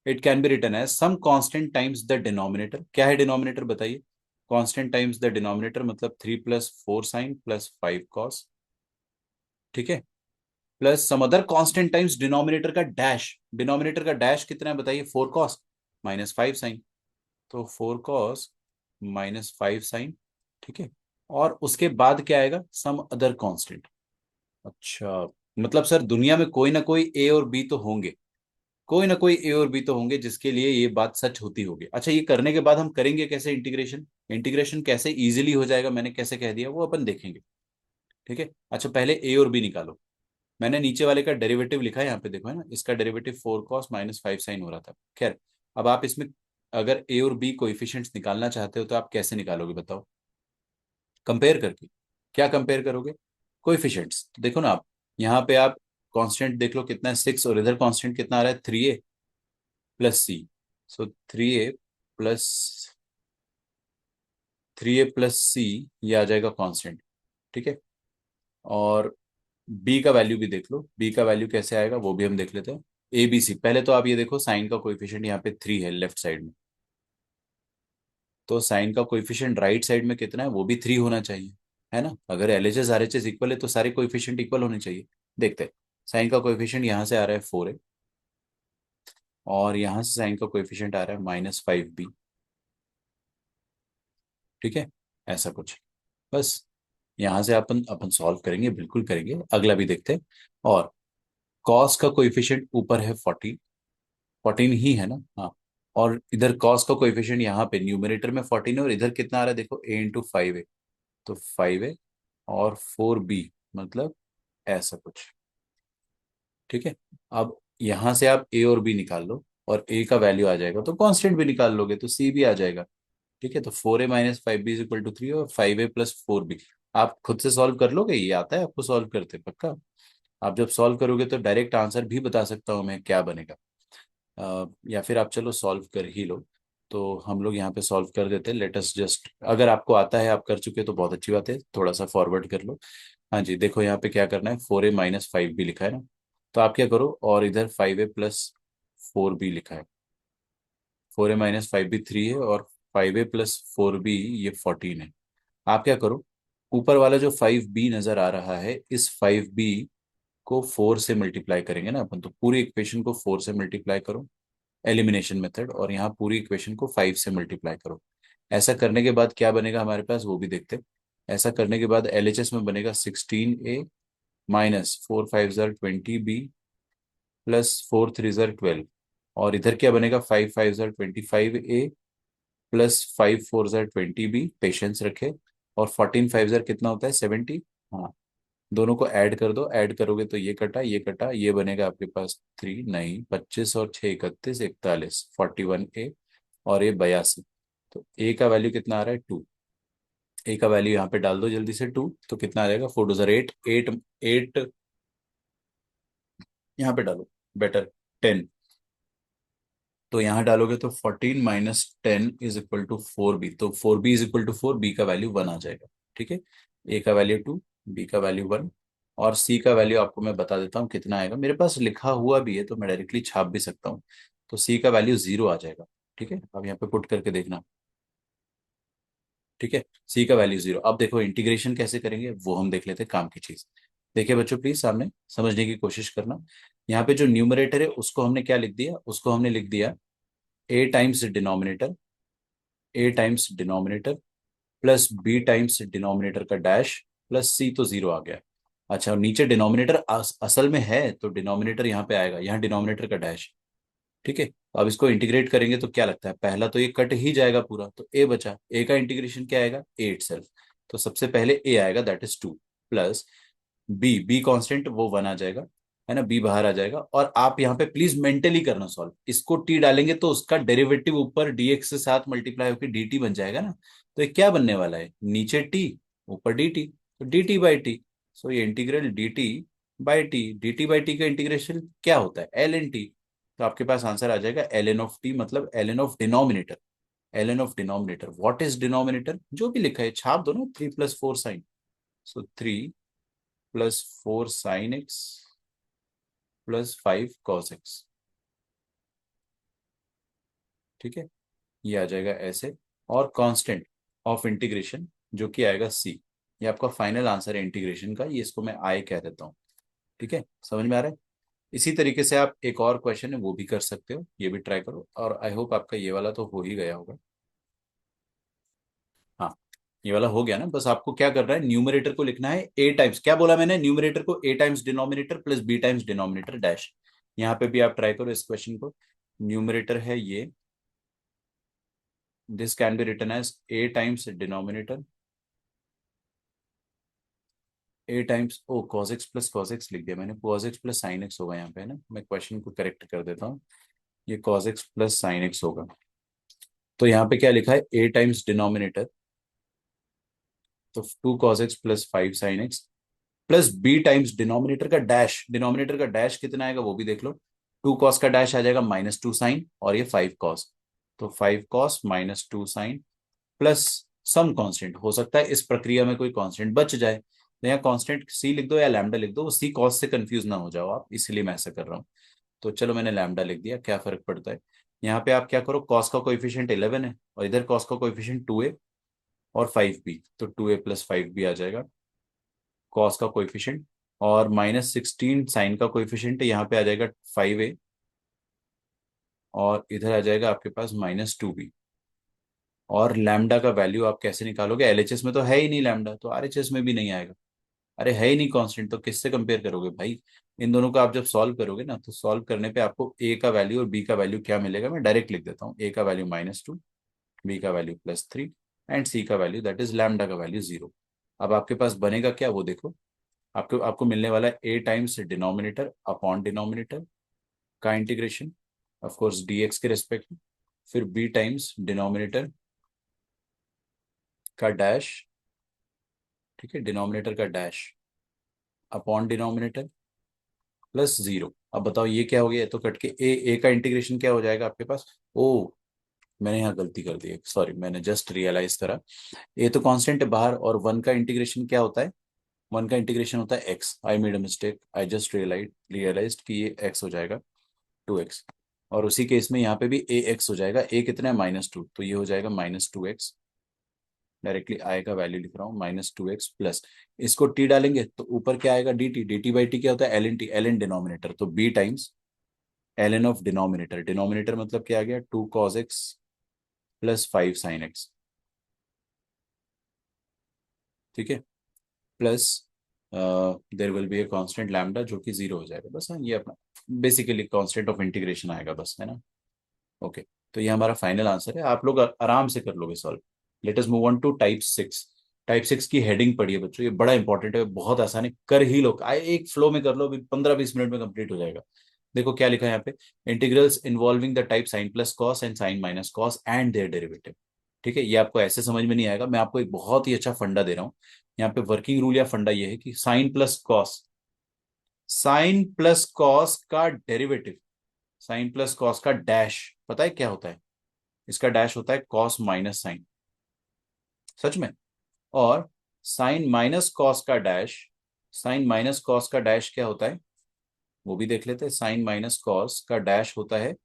it can be written as some constant times the denominator. क्या है डिनोमिनेटर बताइए, कांस्टेंट टाइम्स द डिनोमिनेटर मतलब 3 + 4 sin प्लस 5 cos। ठीक है, plus some other constant times denominator का dash, denominator का dash कितना है बताइए, 4 cos माइनस 5 sin, तो 4 cos माइनस 5 sin। ठीक है, और उसके बाद क्या आएगा, सम अदर कांस्टेंट। अच्छा, मतलब सर दुनिया में कोई ना कोई ए और बी तो होंगे, कोई ना कोई ए और बी तो होंगे जिसके लिए ये बात सच होती होगी। अच्छा, ये करने के बाद हम करेंगे कैसे इंटीग्रेशन, इंटीग्रेशन कैसे इजीली हो जाएगा, मैंने कैसे कह दिया वो अपन देखेंगे। ठीक है, अच्छा पहले ए और बी निकालो। मैंने नीचे वाले का डेरिवेटिव लिखा है, यहाँ पे देखो है ना, इसका डेरिवेटिव 4 cos माइनस 5 sin हो रहा था। खैर, अब आप इसमें अगर ए और बी कोएफिशिएंट्स निकालना चाहते हो तो आप कैसे निकालोगे बताओ, कंपेयर करके। क्या कंपेयर करोगे, कोएफिशिएंट्स, तो देखो ना आप, यहाँ पे आप कांस्टेंट देख लो कितना है 6, और इधर कांस्टेंट कितना आ रहा है 3a + c। सो 3a + c ये आ जाएगा कांस्टेंट। ठीक है, और b का वैल्यू भी देख लो, b का वैल्यू कैसे आएगा वो भी हम देख लेते हैं। ए बी सी, पहले तो आप ये देखो साइन का कोएफिशिएंट यहाँ पे 3 है लेफ्ट साइड में, तो साइन का कोएफिशिएंट राइट साइड में कितना है, वो भी 3 होना चाहिए, है ना। अगर एलएचएस आरएचएस इक्वल है तो सारे कोएफिशिएंट इक्वल होने चाहिए। देखते हैं, साइन का कोएफिशिएंट यहाँ से आ रहा है 4 है, और यहाँ से साइन का कोएफिशिएंट आ रहा है -5b। ठीक है, ऐसा कुछ, बस यहाँ से अपन अपन सॉल्व करेंगे, बिल्कुल करेंगे, अगला भी देखते हैं। और कॉस का कोएफिशिएंट ऊपर है 14, 14 ही है ना, हाँ। और इधर कॉस का कोएफिशिएंट यहाँ पे न्यूमरेटर में 14 है, और इधर कितना आ रहा है देखो, a × 5 है, तो 5 है, और 4b, मतलब ऐसा कुछ। ठीक है, अब यहाँ से आप a और b निकाल लो, और a का वैल्यू आ जाएगा तो कांस्टेंट भी निकाल लोगे तो c भी आ जाएगा। ठीक है, तो 4a - 5b = 3, और 5a + 4b। आप खुद से सॉल्व कर लोगे, ये आता है आपको सॉल्व करते पक्का। आप जब सॉल्व करोगे तो डायरेक्ट आंसर भी बता सकता हूँ मैं क्या बनेगा। या फिर आप चलो सॉल्व कर ही लो, तो हम लोग यहाँ पे सॉल्व कर देते हैं। लेट अस जस्ट, अगर आपको आता है, आप कर चुके हो तो बहुत अच्छी बात है, थोड़ा सा फॉरवर्ड कर लो। हाँ जी, देखो यहाँ पे क्या करना है, 4a - 5b लिखा है ना, तो आप क्या करो, और इधर 5a + 4b लिखा है, 4a - 5b 3 है, और 5a + 4b ये 14 है। आप क्या करो, ऊपर वाला जो 5b नजर आ रहा है, इस 5b को 4 से मल्टीप्लाई करेंगे ना अपन, तो पूरी इक्वेशन को 4 से मल्टीप्लाई करो, एलिमिनेशन मेथड, और यहाँ पूरी इक्वेशन को 5 से मल्टीप्लाई करो। ऐसा करने के बाद क्या बनेगा हमारे पास वो भी देखते हैं। ऐसा करने के बाद एलएचएस में बनेगा 16a माइनस 4 5 20b प्लस 4 3 12। और इधर क्या बनेगा, 5 5 25a प्लस 5 4 20b, पेशेंस रखे। और 14 5 कितना होता है, 70। हाँ, दोनों को ऐड कर दो, ऐड करोगे तो ये कटा ये कटा, ये बनेगा आपके पास 3 नहीं 25 और 6 31 41 41a, और ये 82। तो ए का वैल्यू कितना आ रहा है, 2। ए का वैल्यू यहाँ पे डाल दो जल्दी से, 2। तो कितना आ जाएगा, 4 2 8 8 8, यहाँ पे डालो बेटर, 10। तो यहाँ डालोगे तो 14 - 10 = 4b, तो 4b = 4, बी का वैल्यू 1 आ जाएगा। ठीक है, ए का वैल्यू 2, बी का वैल्यू 1, और सी का वैल्यू आपको मैं बता देता हूँ कितना आएगा, मेरे पास लिखा हुआ भी है तो मैं डायरेक्टली छाप भी सकता हूँ। तो सी का वैल्यू 0 आ जाएगा। ठीक है, अब यहाँ पे पुट करके देखना। ठीक है, सी का वैल्यू 0। अब देखो इंटीग्रेशन कैसे करेंगे वो हम देख लेते हैं, काम की चीज। देखिए बच्चों, प्लीज सामने समझने की कोशिश करना। यहाँ पे जो न्यूमरेटर है उसको हमने क्या लिख दिया, उसको हमने लिख दिया a times denominator, a times denominator plus b times denominator का डैश प्लस सी, तो 0 आ गया। अच्छा, और नीचे डिनोमिनेटर असल में है तो डिनोमिनेटर यहाँ पे आएगा, यहाँ डिनोमिनेटर का डैश। ठीक है, तो अब इसको इंटीग्रेट करेंगे तो क्या लगता है, पहला तो ये कट ही जाएगा पूरा, तो ए बचा। ए का इंटीग्रेशन क्या आएगा, ए इटसेल्फ। तो सबसे पहले ए आएगा, that is 2, plus b, b constant वो 1 आ जाएगा, है ना, बी बाहर आ जाएगा। और आप यहाँ पे प्लीज मेंटली करना सॉल्व, इसको टी डालेंगे तो उसका डेरिवेटिव ऊपर डीएक्स के साथ मल्टीप्लाई होकर डीटी बन जाएगा ना। तो ये क्या बनने वाला है, नीचे टी ऊपर डी टी, तो डी बाई टी। सो ये integral D t by T का इंटीग्रेशन क्या होता है, एल एन टी। तो आपके पास आंसर आ जाएगा एल एन ऑफ टी, मतलब l n of denominator. L n of denominator, what is denominator, जो भी लिखा है छाप दो ना, 3 + 4 साइन। सो 3 + 4 sin x plus 5 cos x। ठीक है, ये आ जाएगा ऐसे। और कांस्टेंट ऑफ इंटीग्रेशन जो कि आएगा सी, ये आपका फाइनल आंसर है इंटीग्रेशन का, ये इसको मैं आई कह देता हूँ। ठीक है, समझ में आ रहा है। इसी तरीके से आप एक और क्वेश्चन है वो भी कर सकते हो, ये भी ट्राई करो, और आई होप आपका ये वाला तो हो ही गया होगा। हाँ, ये वाला हो गया ना। बस आपको क्या करना है, न्यूमरेटर को लिखना है ए टाइम्स, क्या बोला मैंने, न्यूमरेटर को a times denominator plus b times denominator dash. यहाँ पे भी आप ट्राई करो इस क्वेश्चन को। न्यूमरेटर है ये, this can be written as a times denominator, a times, oh cos x plus cos x लिख दिया मैंने, cos x plus sin x होगा यहाँ पे, है ना। मैं क्वेश्चन को करेक्ट कर देता हूँ, ये cos x plus sin x होगा। तो यहाँ पे क्या लिखा है, ए टाइम्स डिनोमिनेटर, तो 2 cos x plus 5 sin x plus b times denominator का डैश, डिनोमिनेटर का डैश कितना आएगा वो भी देख लो। 2 cos का डैश आ जाएगा -2 sin, और ये 5 cos, तो 5 cos minus 2 sin plus some constant, हो सकता है इस प्रक्रिया में कोई कांस्टेंट बच जाए, तो यहाँ कांस्टेंट सी लिख दो या लैम्डा लिख दो, सी कॉस से कंफ्यूज ना हो जाओ आप, इसलिए मैं ऐसा कर रहा हूँ। तो चलो मैंने लैम्डा लिख दिया, क्या फर्क पड़ता है। यहाँ पे आप क्या करो, कॉस का कोएफिशिएंट 11 है और इधर कॉस का कोएफिशिएंट 2a और 5b, तो 2a प्लस 5b आ जाएगा कॉस का कोएफिशिएंट। और -16 साइन का कोएफिशिएंट है, यहाँ पे आ जाएगा 5a, और इधर आ जाएगा आपके पास -2b। और लैम्डा का वैल्यू आप कैसे निकालोगे, एलएचएस में तो है ही नहीं लैम्डा, तो आरएचएस में भी नहीं आएगा। अरे है ही नहीं कांस्टेंट, तो किससे कंपेयर करोगे भाई। इन दोनों को आप जब सॉल्व करोगे ना, तो सॉल्व करने पे आपको ए का वैल्यू और बी का वैल्यू क्या मिलेगा, मैं डायरेक्ट लिख देता हूँ, ए का वैल्यू -2, बी का वैल्यू +3, एंड सी का वैल्यू दैट इज लैम्डा का वैल्यू 0। अब आपके पास बनेगा क्या वो देखो, आपको आपको मिलने वाला है ए टाइम्स डिनोमिनेटर अपॉन डिनोमिनेटर का इंटीग्रेशन, ऑफ कोर्स डीएक्स के रेस्पेक्ट में, फिर बी टाइम्स डिनोमिनेटर का डैश, ठीक है, डिनोमिनेटर का डैश अपॉन डिनोमिनेटर प्लस 0। अब बताओ ये क्या हो गया, ये तो कट के ए का इंटीग्रेशन क्या हो जाएगा आपके पास। ओ, मैंने यहाँ गलती कर दी, सॉरी, मैंने जस्ट रियलाइज करा, ए तो कांस्टेंट है बाहर, और 1 का इंटीग्रेशन क्या होता है, 1 का इंटीग्रेशन होता है x, I made a mistake, I just realised कि ये एक्स हो जाएगा, 2x। और उसी केस में यहाँ पे भी ए एक्स हो जाएगा, ए कितना है -2, तो ये हो जाएगा -2x, डायरेक्टली आई का वैल्यू लिख रहा हूँ -2x प्लस, इसको टी डालेंगे तो ऊपर क्या आएगा, d t, d t by t क्या होता है, l n t, l n denominator, तो b times l n of denominator, denominator मतलब क्या आ गया, 2 cos x plus 5 sin x। ठीक है, plus there will be a constant lambda जो कि 0 हो जाएगा बस। हाँ, ये अपना बेसिकली कांस्टेंट ऑफ इंटीग्रेशन आएगा बस, है ना। ओके, तो ये हमारा फाइनल आंसर है, आप लोग आराम से कर लोगे solve. Let us move on to type 6। Type 6 की हेडिंग पढ़िए बच्चों, ये बड़ा इंपॉर्टेंट है, बहुत आसान है, कर ही लो, आए एक फ्लो में कर लो, 15-20 मिनट में कंप्लीट हो जाएगा। देखो क्या लिखा है यहाँ पे, integrals involving the type sine plus cos and sine minus cos and their derivative. ठीक है, ये आपको ऐसे समझ में नहीं आएगा, मैं आपको एक बहुत ही अच्छा फंडा दे रहा हूँ। यहाँ पे वर्किंग रूल या फंडा ये है कि साइन प्लस कॉस का डेरिवेटिव, साइन प्लस कॉस का डैश, पता है क्या होता है? इसका डैश होता है कॉस माइनस साइन, सच में। और साइन माइनस कॉस का डैश, साइन माइनस कॉस का डैश क्या होता है वो भी देख लेते हैं। साइन माइनस कॉस का डैश होता है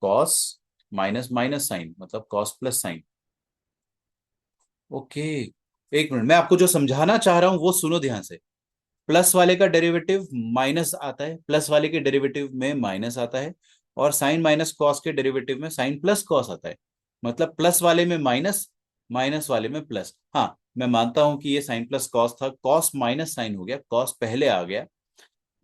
कॉस माइनस माइनस साइन, मतलब कॉस प्लस साइन। ओके, एक मिनट, मैं आपको जो समझाना चाह रहा हूं वो सुनो ध्यान से। प्लस वाले का डेरिवेटिव माइनस आता है, प्लस वाले के डेरिवेटिव में माइनस आता है, और साइन माइनस कॉस के डेरिवेटिव में साइन प्लस कॉस आता है। मतलब प्लस वाले में माइनस, माइनस वाले में प्लस। हाँ, मैं मानता हूं कि ये साइन प्लस कॉस था, कॉस माइनस साइन हो गया, कॉस पहले आ गया,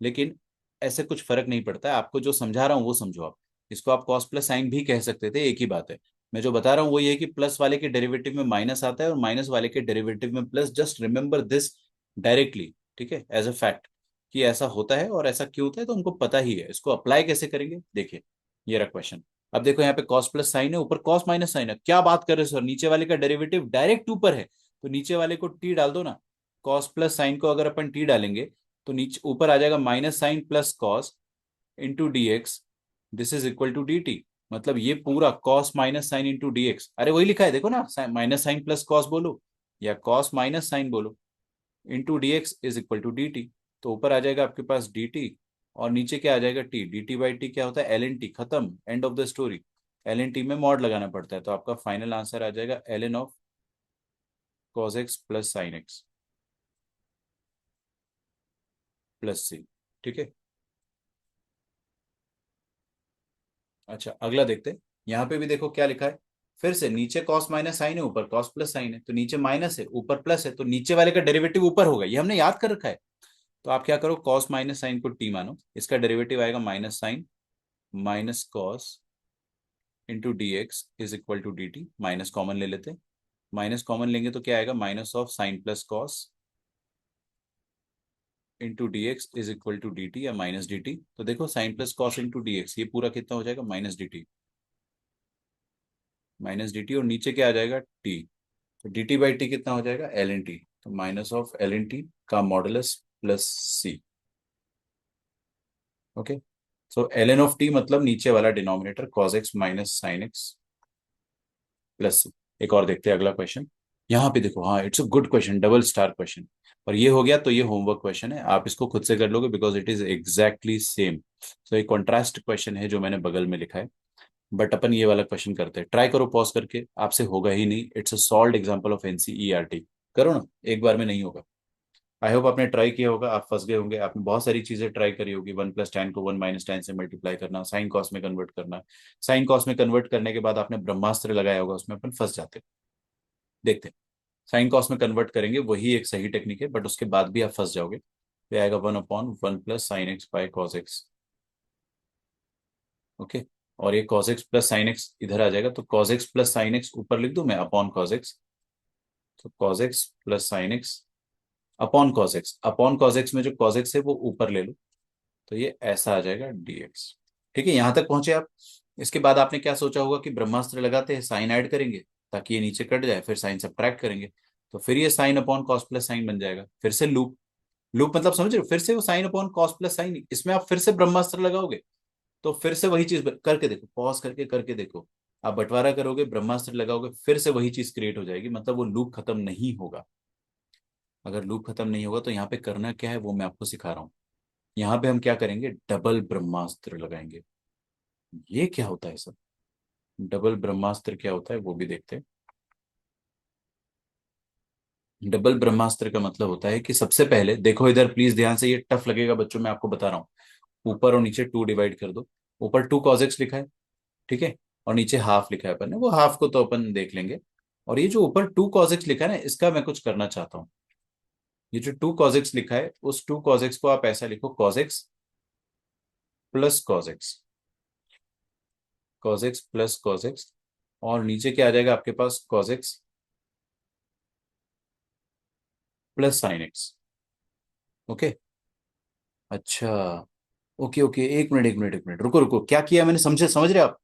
लेकिन ऐसे कुछ फर्क नहीं पड़ता है। आपको जो समझा रहा हूँ वो समझो आप। इसको आप कॉस प्लस साइन भी कह सकते थे, एक ही बात है। मैं जो बता रहा हूँ वो ये है कि प्लस वाले के डेरिवेटिव में माइनस आता है और माइनस वाले के डेरिवेटिव में plus. Just remember this directly, ठीक है, एज अ फैक्ट, कि ऐसा होता है और ऐसा क्यों होता है तो उनको पता ही है। इसको अप्लाई कैसे करेंगे देखिए, ये रहा क्वेश्चन। अब देखो यहाँ पे कॉस प्लस साइन है, ऊपर कॉस माइनस साइन है, क्या बात कर रहे हो सर, नीचे वाले का डेरिवेटिव डायरेक्ट ऊपर है, तो नीचे वाले को टी डाल दो ना। कॉस प्लस साइन को अगर अपन टी डालेंगे तो नीचे ऊपर आ जाएगा minus sine plus cos into d x, this is equal to d t. मतलब ये पूरा cos minus sine into d x, अरे वही लिखा है देखो ना, माइनस साइन प्लस कॉस बोलो या कॉस माइनस साइन बोलो, into d x is equal to d t. तो ऊपर आ जाएगा आपके पास डी टी, और नीचे क्या आ जाएगा, t. D t by t क्या होता है, एल एन टी, खत्म, end of the story. L n t में मॉड लगाना पड़ता है, तो आपका फाइनल आंसर आ जाएगा l n of cos x plus sine x plus c. ठीक है, अच्छा अगला देखते हैं। यहाँ पे भी देखो क्या लिखा है, फिर से नीचे कॉस माइनस साइन है, ऊपर कॉस प्लस साइन है, तो नीचे माइनस है ऊपर प्लस है, तो नीचे वाले का डेरिवेटिव ऊपर होगा, ये हमने याद कर रखा है। तो आप क्या करो, कॉस माइनस साइन को टी मानो, इसका डेरिवेटिव आएगा minus sine minus cos into d x is equal to d t. Minus common ले लेते, माइनस कॉमन लेंगे तो क्या आएगा, minus of sine plus cos into d x is equal to d t या माइनस डी टी। तो देखो sine plus cos into d x, ये पूरा कितना हो जाएगा, minus d t, minus d T, और नीचे क्या आ जाएगा, टी। तो डी टी बाई टी कितना हो जाएगा, एल एन टी, तो minus of l n t का modulus plus c. Okay, so l n of t मतलब नीचे वाला denominator cos x minus sine x plus c. एक और देखते हैं अगला क्वेश्चन। यहाँ पे देखो, हाँ it's a good question, double star question. और ये हो गया तो ये होमवर्क क्वेश्चन है, आप इसको खुद से कर लोगे because it is exactly same. So एक कॉन्ट्रास्ट क्वेश्चन है जो मैंने बगल में लिखा है, बट अपन ये वाला क्वेश्चन करते हैं, ट्राई करो पॉज करके, आपसे होगा ही नहीं, it's a solved example of NCERT. करो ना, एक बार में नहीं होगा। आई होप आपने ट्राई किया होगा, आप फंस गए होंगे, आपने बहुत सारी चीजें ट्राई करी होगी, 1 + tan को 1 - tan से मल्टीप्लाई करना, साइन कॉस में कन्वर्ट करना। साइन कॉस में कन्वर्ट करने के बाद आपने ब्रह्मास्त्र लगाया होगा, उसमें अपन फंस जाते हैं। देखते हैं, साइन कॉस में कन्वर्ट करेंगे, वही एक सही टेक्निक है, बट उसके बाद भी आप फंस जाओगे। तो आएगा 1/1 + sin x/cos x। ओके, और ये cos x plus sine x इधर आ जाएगा, तो cos x plus sine x ऊपर लिख दो मैं, अपॉन cos x। तो cos x plus sine x upon cos x, upon cos x में जो cos x है वो ऊपर ले लो, तो ये ऐसा आ जाएगा dx। ठीक है, यहां तक पहुंचे आप। इसके बाद आपने क्या सोचा होगा कि ब्रह्मास्त्र लगाते हैं, साइन ऐड करेंगे ताकि ये नीचे कट जाए, फिर साइन सब्ट्रैक्ट करेंगे, तो फिर ये sine upon cos plus sign बन जाएगा, फिर से लूप। लूप मतलब समझ रहे हो, फिर से वो sine upon cos plus sign, इसमें आप फिर से ब्रह्मास्त्र लगाओगे तो फिर से वही चीज करके देखो, पॉज करके करके देखो। आप बंटवारा करोगे, ब्रह्मास्त्र लगाओगे, फिर से वही चीज क्रिएट हो जाएगी, मतलब वो लूप खत्म नहीं होगा। अगर लूप खत्म नहीं होगा तो यहाँ पे करना क्या है वो मैं आपको सिखा रहा हूँ। यहाँ पे हम क्या करेंगे, डबल ब्रह्मास्त्र लगाएंगे। ये क्या होता है सर, डबल ब्रह्मास्त्र क्या होता है वो भी देखते हैं। डबल ब्रह्मास्त्र का मतलब होता है कि सबसे पहले देखो इधर, प्लीज ध्यान से, ये टफ लगेगा बच्चों, मैं आपको बता रहा हूँ। ऊपर और नीचे 2 डिवाइड कर दो, ऊपर 2 cos x लिखा है, ठीक है, और नीचे हाफ लिखा है अपन ने, वो हाफ को तो अपन देख लेंगे। और ये जो ऊपर 2 cos x लिखा है ना, इसका मैं कुछ करना चाहता हूँ। ये जो 2 cos x लिखा है, उस 2 cos x को आप ऐसा लिखो, cos x plus cos x, और नीचे क्या आ जाएगा आपके पास, cos x plus sign x। Okay. अच्छा। ओके ओके, एक मिनट रुको रुको, क्या किया मैंने, समझे, समझ रहे आप?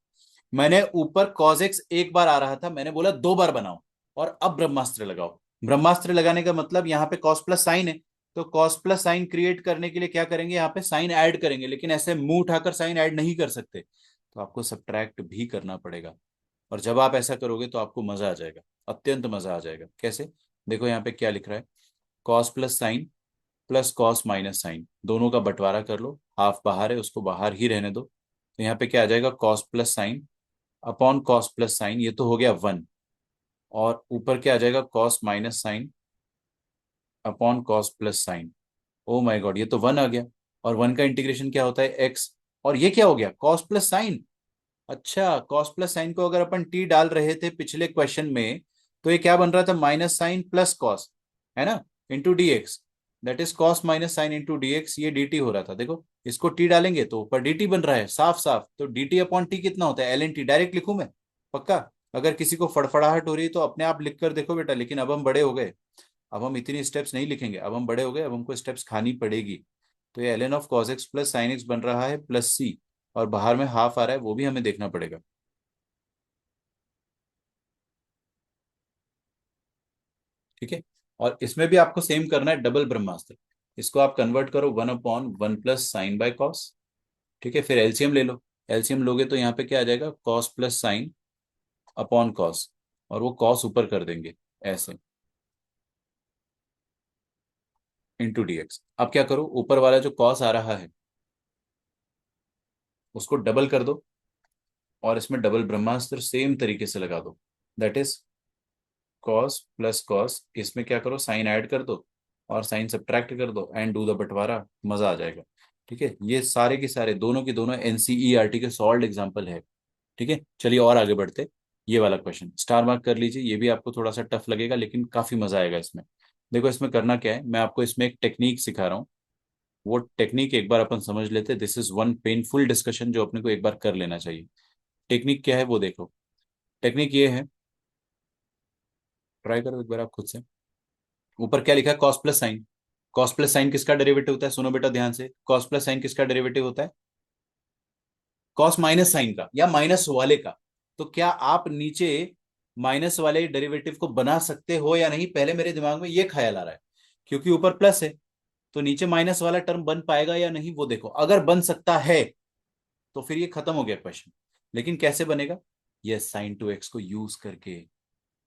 मैंने ऊपर cos x एक बार आ रहा था, मैंने बोला 2 बार बनाओ, और अब ब्रह्मास्त्र लगाओ। ब्रह्मास्त्र लगाने का मतलब यहाँ पे cos प्लस साइन है, तो cos प्लस साइन क्रिएट करने के लिए क्या करेंगे, यहाँ पे साइन ऐड करेंगे, लेकिन ऐसे मुंह उठाकर साइन ऐड नहीं कर सकते, तो आपको सब्ट्रैक्ट भी करना पड़ेगा। और जब आप ऐसा करोगे तो आपको मजा आ जाएगा, अत्यंत मजा आ जाएगा। कैसे? देखो यहाँ पे क्या लिख रहा है, cos plus sine plus cos minus sine, दोनों का बंटवारा कर लो, हाफ बाहर है उसको बाहर ही रहने दो, तो यहाँ पे क्या आ जाएगा, cos plus sine upon cos plus sign, ये तो हो गया 1। और ऊपर क्या आ जाएगा, cos minus sine upon cos plus sign. O my god, ये तो 1 आ गया। और 1 का इंटीग्रेशन क्या होता है, एक्स। और ये क्या हो गया, कॉस प्लस साइन। अच्छा, कॉस प्लस साइन को अगर अपन टी डाल रहे थे पिछले क्वेश्चन में, तो ये क्या बन रहा था, माइनस साइन प्लस कॉस, है ना, into d x. That is cos minus sine into d x, ये डी टी हो रहा था। देखो इसको टी डालेंगे तो ऊपर डी टी बन रहा है साफ साफ, तो डी टी अपॉन टी कितना होता है, एल एन टी। डायरेक्ट लिखूं मैं? पक्का? अगर किसी को फड़फड़ाहट हो रही है तो अपने आप लिख कर देखो बेटा, लेकिन अब हम बड़े हो गए, अब हम इतनी स्टेप्स नहीं लिखेंगे, अब हम बड़े हो गए, अब हमको स्टेप्स खानी पड़ेगी। तो ये l n of cos x plus sine x बन रहा है प्लस सी, और बाहर में हाफ आ रहा है, वो भी हमें देखना पड़ेगा। ठीक है। और इसमें भी आपको सेम करना है, डबल ब्रह्मास्त्र। इसको आप कन्वर्ट करो 1/1 प्लस साइन बाय कॉस। ठीक है, फिर एलसीएम ले लो। एलसीएम लोगे तो यहाँ पे क्या आ जाएगा, cos plus sine upon cos, और वो कॉस ऊपर कर देंगे ऐसे, इंटू डीएक्स। अब क्या करो, ऊपर वाला जो कॉस आ रहा है उसको डबल कर दो, और इसमें डबल ब्रह्मास्त्र सेम तरीके से लगा दो। That is cos plus cos, इसमें क्या करो, साइन ऐड कर दो और साइन सब्ट्रैक्ट कर दो, एंड डू द बंटवारा, मजा आ जाएगा। ठीक है, ये सारे के सारे दोनों की दोनों एनसीईआरटी के सॉल्व एग्जाम्पल है। ठीक है, चलिए और आगे बढ़ते। ये वाला क्वेश्चन स्टार मार्क कर लीजिए, ये भी आपको थोड़ा सा टफ लगेगा लेकिन काफी मजा आएगा इसमें। देखो इसमें करना क्या है, मैं आपको इसमें एक टेक्निक सिखा रहा हूँ, वो टेक्निक एक बार अपन समझ लेते। This is one painful discussion जो अपने को एक बार कर लेना चाहिए। टेक्निक क्या है वो देखो। टेक्निक ये है, ट्राई करो एक बार आप खुद से। ऊपर क्या लिखा है, cos plus sign. Cos plus sign किसका डेरिवेटिव होता है, सुनो बेटा ध्यान से, कॉस प्लस साइन किसका डेरिवेटिव होता है, कॉस माइनस साइन का या माइनस वाले का। तो क्या आप नीचे माइनस वाले डेरिवेटिव को बना सकते हो या नहीं, पहले मेरे दिमाग में ये ख्याल आ रहा है, क्योंकि ऊपर प्लस है, तो नीचे माइनस वाला टर्म बन पाएगा या नहीं वो देखो। अगर बन सकता है तो फिर ये खत्म हो गया क्वेश्चन। लेकिन कैसे बनेगा, ये साइन टू एक्स को यूज करके।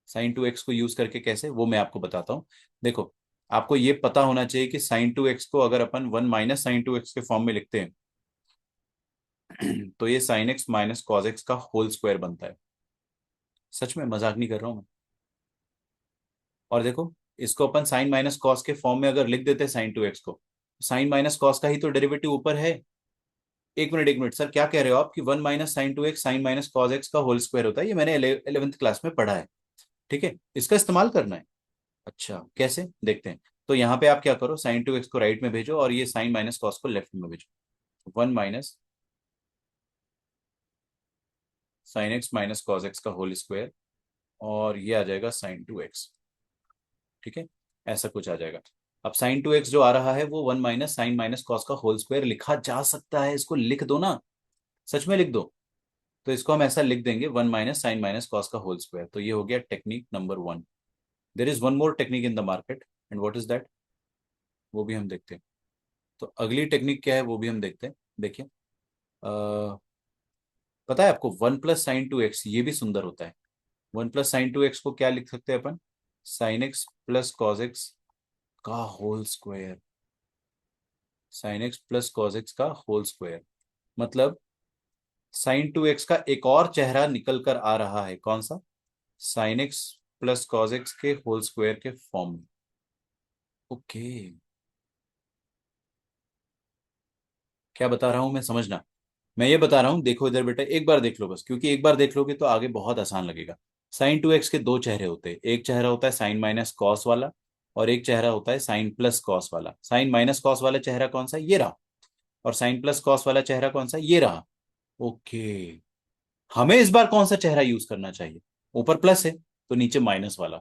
साइन टू एक्स को यूज करके कैसे, वो मैं आपको बताता हूं। देखो, आपको ये पता होना चाहिए कि साइन टू एक्स को अगर अपन 1 - sin 2x के फॉर्म में लिखते हैं तो ये sine x minus cos x का होल स्क्वायर बनता है। सच में मजाक नहीं कर रहा हूं मैं। और देखो, इसको अपन साइन माइनस कॉस के फॉर्म में अगर लिख देते हैं साइन टू एक्स को, साइन माइनस कॉस का ही तो डेरिवेटिव ऊपर है। एक मिनट सर, क्या कह रहे हो आप कि 1 - sin 2x sine minus cos x का होल स्क्वायर होता है? ये मैंने 11th क्लास में पढ़ा है। ठीक है, इसका इस्तेमाल करना है। अच्छा, कैसे देखते हैं। तो यहाँ पे आप क्या करो, साइन टू एक्स को राइट में भेजो और ये साइन माइनस कॉस को लेफ्ट में भेजो। 1 - sin x minus cos x का होल स्क्वायर, और ये आ जाएगा साइन टू एक्स। ठीक है, ऐसा कुछ आ जाएगा। अब साइन टू एक्स जो आ रहा है वो 1 - sin - कॉस का होल स्क्वायर लिखा जा सकता है, इसको लिख दो ना, सच में लिख दो। तो इसको हम ऐसा लिख देंगे, 1 - sin - कॉस का होल स्क्वायर। तो ये हो गया technique number 1। There is one more technique in the market, and what is that, वो भी हम देखते हैं। तो अगली टेक्निक क्या है वो भी हम देखते हैं। देखिए, पता है आपको, 1 + sin 2x ये भी सुंदर होता है। 1 + sin 2x को क्या लिख सकते हैं अपन, sine x plus cos x का whole square. Sine x plus cos x का होल स्क्वायर, मतलब साइन टू एक्स का एक और चेहरा निकल कर आ रहा है, कौन सा, sign x plus cos x के होल स्क्वायर के फॉर्म में। ओके, क्या बता रहा हूं मैं, समझना। मैं ये बता रहा हूं, देखो इधर बेटा, एक बार देख लो बस, क्योंकि एक बार देख लोगे तो आगे बहुत आसान लगेगा। साइन टू एक्स के दो चेहरे होते हैं, एक चेहरा होता है साइन माइनस कॉस वाला, और एक चेहरा होता है साइन प्लस कॉस वाला। साइन माइनस कॉस वाला चेहरा कौन सा, ये रहा। और साइन प्लस कॉस वाला चेहरा कौन सा, ये रहा। ओके, हमें इस बार कौन सा चेहरा यूज करना चाहिए? ऊपर प्लस है तो नीचे माइनस वाला,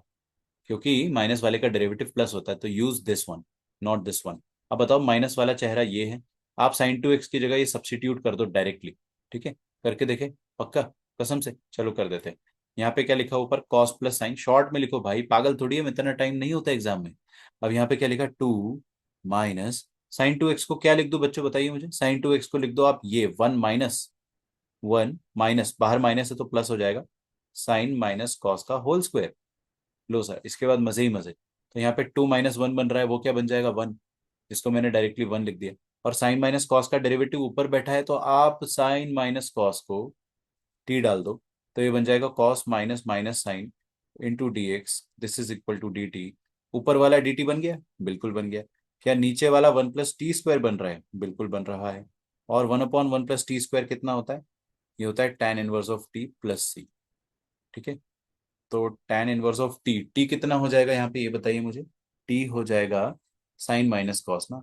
क्योंकि माइनस वाले का डेरिवेटिव प्लस होता है, तो use this one, not this one. अब बताओ, माइनस वाला चेहरा ये है, आप साइन टू एक्स की जगह ये सब्सटीट्यूट कर दो डायरेक्टली। ठीक है, करके देखे? पक्का? कसम से? चलो कर देते हैं। यहाँ पे क्या लिखा ऊपर, कॉस प्लस साइन, शॉर्ट में लिखो भाई, पागल थोड़ी है, इतना टाइम नहीं होता एग्जाम में। अब यहाँ पे क्या लिखा, two minus sine two x को क्या लिख दो बच्चों, बताइए मुझे। साइन टू एक्स को लिख दो आप ये वन माइनस, वन माइनस, बाहर माइनस है तो प्लस हो जाएगा, साइन माइनस कॉस का होल स्क्वायर। लो सर, इसके बाद मजे ही मजे। तो यहाँ पे टू माइनस वन बन रहा है, वो क्या बन जाएगा, वन, जिसको मैंने डायरेक्टली वन लिख दिया। और साइन माइनस कॉस का डेरिवेटिव ऊपर बैठा है, तो आप साइन माइनस कॉस को टी डाल दो, तो ये बन जाएगा cos minus minus sine into d x, this is equal to d t. ऊपर वाला डी टी बन गया, बिल्कुल बन गया। क्या नीचे वाला वन प्लस टी स्क्वायर बन रहा है? बिल्कुल बन रहा है। और one upon one plus t square कितना होता है? ये होता है tan inverse of t plus c. ठीक है, तो tan inverse of t, t कितना हो जाएगा यहाँ पे, ये बताइए मुझे। टी हो जाएगा साइन माइनस कॉस ना,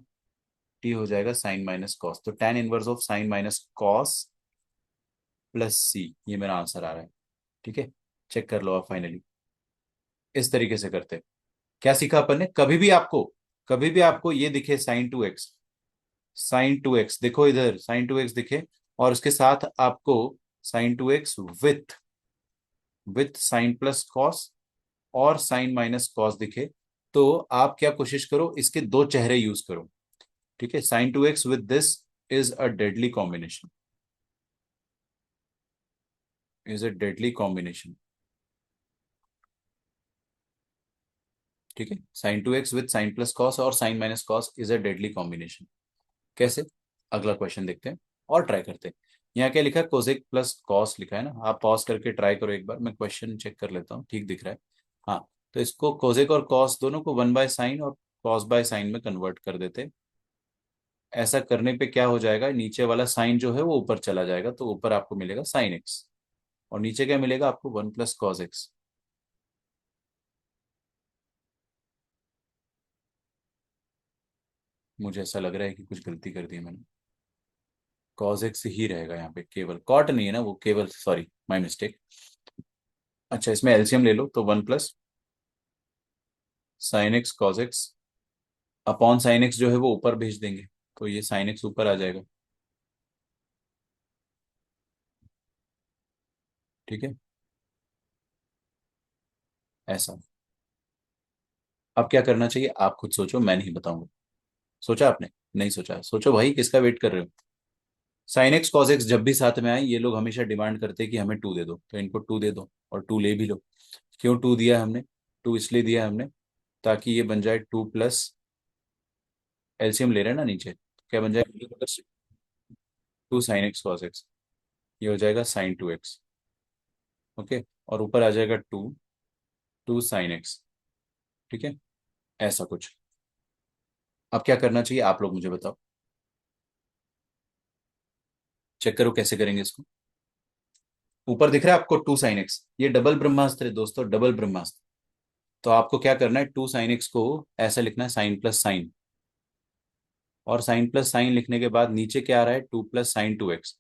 टी हो जाएगा साइन माइनस कॉस, तो tan inverse of sine minus cos plus c, ये मेरा आंसर आ रहा है। ठीक है, चेक कर लो आप फाइनली। इस तरीके से करते हैं। क्या सीखा अपन ने, कभी भी आपको ये दिखे sign two x, sign two x देखो इधर, साइन टू एक्स दिखे, और उसके साथ आपको sine two x with sine plus cos और साइन माइनस कॉस दिखे, तो आप क्या कोशिश करो, इसके दो चेहरे यूज करो। ठीक है, sine two x with this is a deadly combination, is a deadly combination. ठीक है, sine two x with sine plus cos और sine minus cos is a deadly combination. कैसे? अगला क्वेश्चन देखते हैं और ट्राई करते हैं। यहाँ क्या लिखा है, कोसेक प्लस कॉस लिखा है ना, आप पॉज करके ट्राई करो एक बार, मैं क्वेश्चन चेक कर लेता हूँ, ठीक दिख रहा है। हाँ, तो इसको कोसेक और कॉस दोनों को वन बाय साइन और कॉस बाय साइन में कन्वर्ट कर देते हैं। ऐसा करने पे क्या हो जाएगा, नीचे वाला साइन जो है वो ऊपर चला जाएगा, तो ऊपर आपको मिलेगा साइन एक्स, और नीचे क्या मिलेगा आपको, वन प्लस कॉस एक्स। मुझे ऐसा लग रहा है कि कुछ गलती कर दी है मैंने, कॉस एक्स ही रहेगा यहाँ पे, केवल कॉट नहीं है ना वो, केवल, सॉरी माई मिस्टेक। अच्छा, इसमें एलसीएम ले लो, तो one plus sine x cos x upon sine x जो है वो ऊपर भेज देंगे, तो ये साइन एक्स ऊपर आ जाएगा। ठीक है, ऐसा। अब क्या करना चाहिए आप खुद सोचो, मैं नहीं बताऊंगा। सोचा आपने? नहीं सोचा, सोचो भाई, किसका वेट कर रहे हो? साइन एक्स कॉस एक्स जब भी साथ में आए, ये लोग हमेशा डिमांड करते हैं कि हमें टू दे दो, तो इनको टू दे दो और टू ले भी लो। क्यों टू दिया हमने? टू इसलिए दिया हमने ताकि ये बन जाए टू प्लस, एलसीएम ले रहे हैं ना नीचे, तो क्या बन जाएगा, two plus two sign x cos x, ये हो जाएगा साइन टू एक्स। ओके, और ऊपर आ जाएगा टू, टू साइन एक्स। ठीक है, ऐसा कुछ। अब क्या करना चाहिए आप लोग मुझे बताओ, चेक करो कैसे करेंगे इसको। ऊपर दिख रहा है आपको टू साइन एक्स, ये डबल ब्रह्मास्त्र है दोस्तों, डबल ब्रह्मास्त्र। तो आपको क्या करना है, टू साइन एक्स को ऐसा लिखना है, साइन प्लस साइन, और साइन प्लस साइन लिखने के बाद नीचे क्या आ रहा है, two plus sine two x.